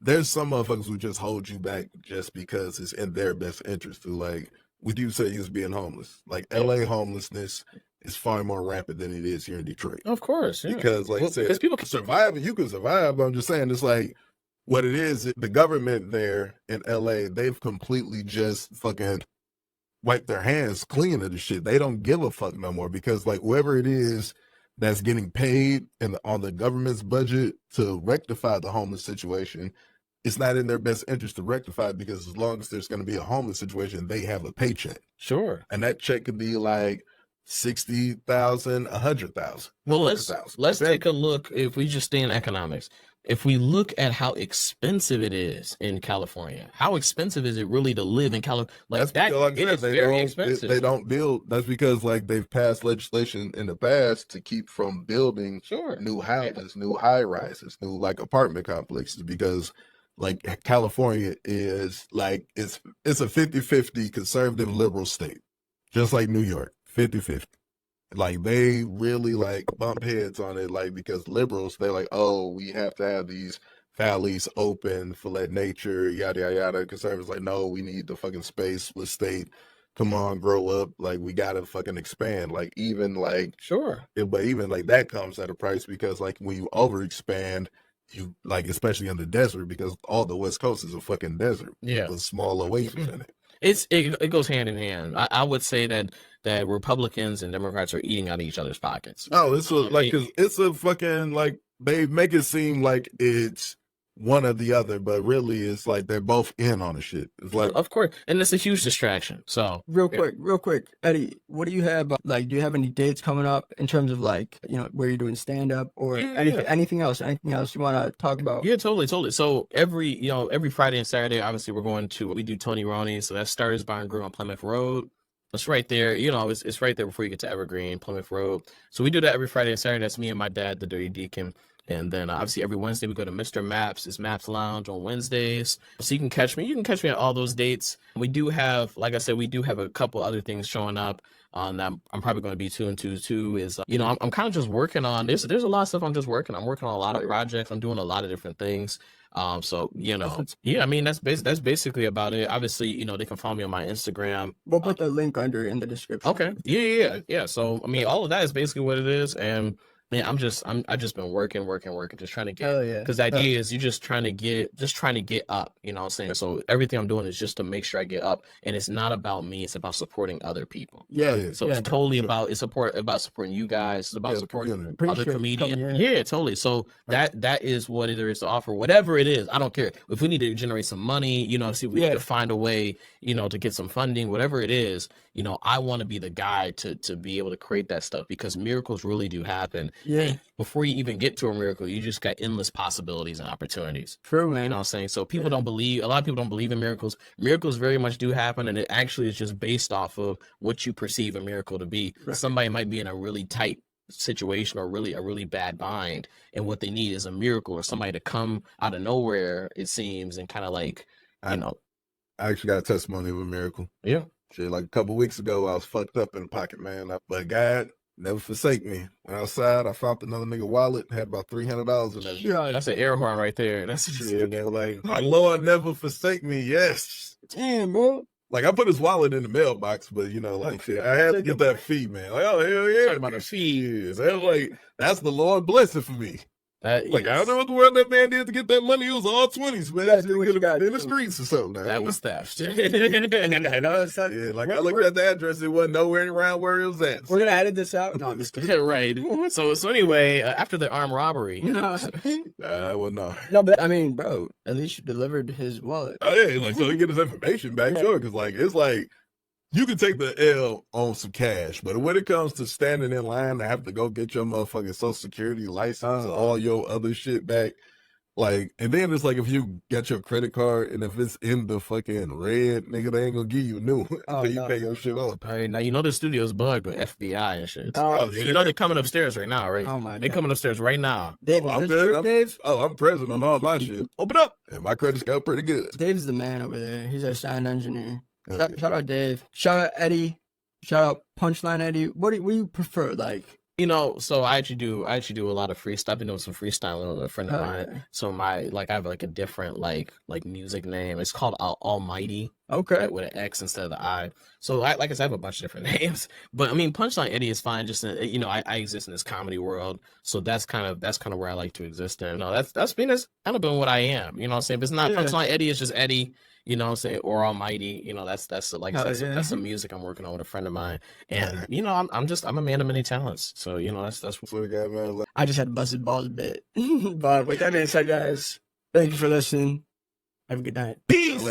there's some motherfuckers who just hold you back just because it's in their best interest to, like, would you say he's being homeless? Like LA homelessness is far more rampant than it is here in Detroit. Of course, yeah. Because like I said, because people survive, you can survive. But I'm just saying, it's like what it is, the government there in LA, they've completely just fucking wiped their hands clean of the shit. They don't give a fuck no more because like whoever it is that's getting paid on the government's budget to rectify the homeless situation, it's not in their best interest to rectify it because as long as there's going to be a homeless situation, they have a paycheck. Sure. And that check could be like 60,000, 100,000. Well, let's take a look. If we just stay in economics, if we look at how expensive it is in California, how expensive is it really to live in California? Like that, it is very expensive. They don't build. That's because like they've passed legislation in the past to keep from building new houses, new high rises, new like apartment complexes because like California is like it's a 50-50 conservative liberal state, just like New York, 50-50. Like they really like bump heads on it, like because liberals they're like, oh, we have to have these valleys open for let nature, yada yada yada. Conservatives like, no, we need the fucking space with state. Come on, grow up. Like we gotta fucking expand. Like even like but even like that comes at a price because like when you overexpand, you like especially in the desert because all the West Coast is a fucking desert. With small oases in it. It goes hand in hand. I would say that Republicans and Democrats are eating out of each other's pockets. Oh, because it's a fucking like they make it seem like it's one or the other, but really it's like they're both in on the shit. It's like, of course, and it's a huge distraction. So real quick, Eddie, what do you have? Like, do you have any dates coming up in terms of like, you know, where you're doing stand up or anything else? Anything else you want to talk about? Yeah, totally. So every Friday and Saturday, obviously we do Tony Roney. So that's Starters Bar and Grill on Plymouth Road. It's right there. You know, it's right there before you get to Evergreen, Plymouth Road. So we do that every Friday and Saturday. That's me and my dad, the Dirty Deacon. And then obviously every Wednesday we go to Mr. Maps. It's Maps Lounge on Wednesdays. So you can catch me. You can catch me at all those dates. We do have, like I said, we do have a couple other things showing up on that I'm probably going to be 2 and 2 too. Is I'm kind of just working on. There's a lot of stuff I'm just working on. I'm working on a lot of projects. I'm doing a lot of different things. So I mean that's basically about it. Obviously, they can follow me on my Instagram. We'll put the link under in the description. Okay. Yeah. So I mean, all of that is basically what it is, and man, I've just been working, just trying to get, because the idea is you're just trying to get up, you know what I'm saying? So everything I'm doing is just to make sure I get up, and it's not about me, it's about supporting other people. So it's totally about supporting you guys, it's about supporting other comedians. Yeah, totally. So that is what there is to offer, whatever it is. I don't care if we need to generate some money, see if we need to find a way, to get some funding, whatever it is. I want to be the guy to be able to create that stuff, because miracles really do happen. Before you even get to a miracle, you just got endless possibilities and opportunities. True, man. You know what I'm saying? So a lot of people don't believe in miracles. Miracles very much do happen, and it actually is just based off of what you perceive a miracle to be. Right. Somebody might be in a really tight situation or a really bad bind, and what they need is a miracle or somebody to come out of nowhere, it seems, and kind of like, I actually got a testimony of a miracle. Yeah. Shit, like a couple of weeks ago, I was fucked up in the pocket, man. But God never forsake me. Went outside, I found another nigga wallet, had about $300 in that. Yeah, that's an air horn right there. That's shit, man. Like, my Lord never forsake me. Yes. Damn, bro. Like, I put his wallet in the mailbox, but shit, I had to get that fee, man. Like, oh hell yeah, talking about the fees. That's the Lord blessing for me. I don't know what the world that man did to get that money. It was all 20s, man. That's in the streets or something. That was theft. Yeah, like I looked at the address, it wasn't nowhere around where it was at. We're gonna edit this out. No, I'm just kidding. Right. So anyway, after the armed robbery, well, no. No, but I mean, bro, at least you delivered his wallet. Oh yeah, so he get his information back, sure, because it's like. You can take the L on some cash, but when it comes to standing in line to have to go get your motherfucking Social Security license and all your other shit back, and then it's like if you get your credit card and if it's in the fucking red, nigga, they ain't gonna give you a new one until you pay your shit off. Hey, now the studio's bugged with FBI and shit. They're coming upstairs right now, right? Oh my God. They're coming upstairs right now. Dave, Dave? I'm present on all my shit. Open up! And my credit score pretty good. Dave's the man over there. He's our sound engineer. Shout out Dave. Shout out Eddie. Shout out Punchline Eddie. What do you prefer? So I actually do a lot of freestyle. I've been doing some freestyling with a friend of mine. So I have a different like music name. It's called Almighty. Okay. like, with an X instead of the I. So like I said, I have a bunch of different names, but I mean, Punchline Eddie is fine. Just you know, I exist in this comedy world, so that's kind of where I like to exist in. No, that's kind of been what I am. You know what I'm saying? But it's not Yeah. Punchline Eddie. It's just Eddie. You know what I'm saying? Or Almighty. You know, that's like Hell that's yeah. some music I'm working on with a friend of mine, and you know, I'm a man of many talents. So you know, that's So we got, man. I just had busted balls a bit. But with that being said, guys, thank you for listening. Have a good night. Peace.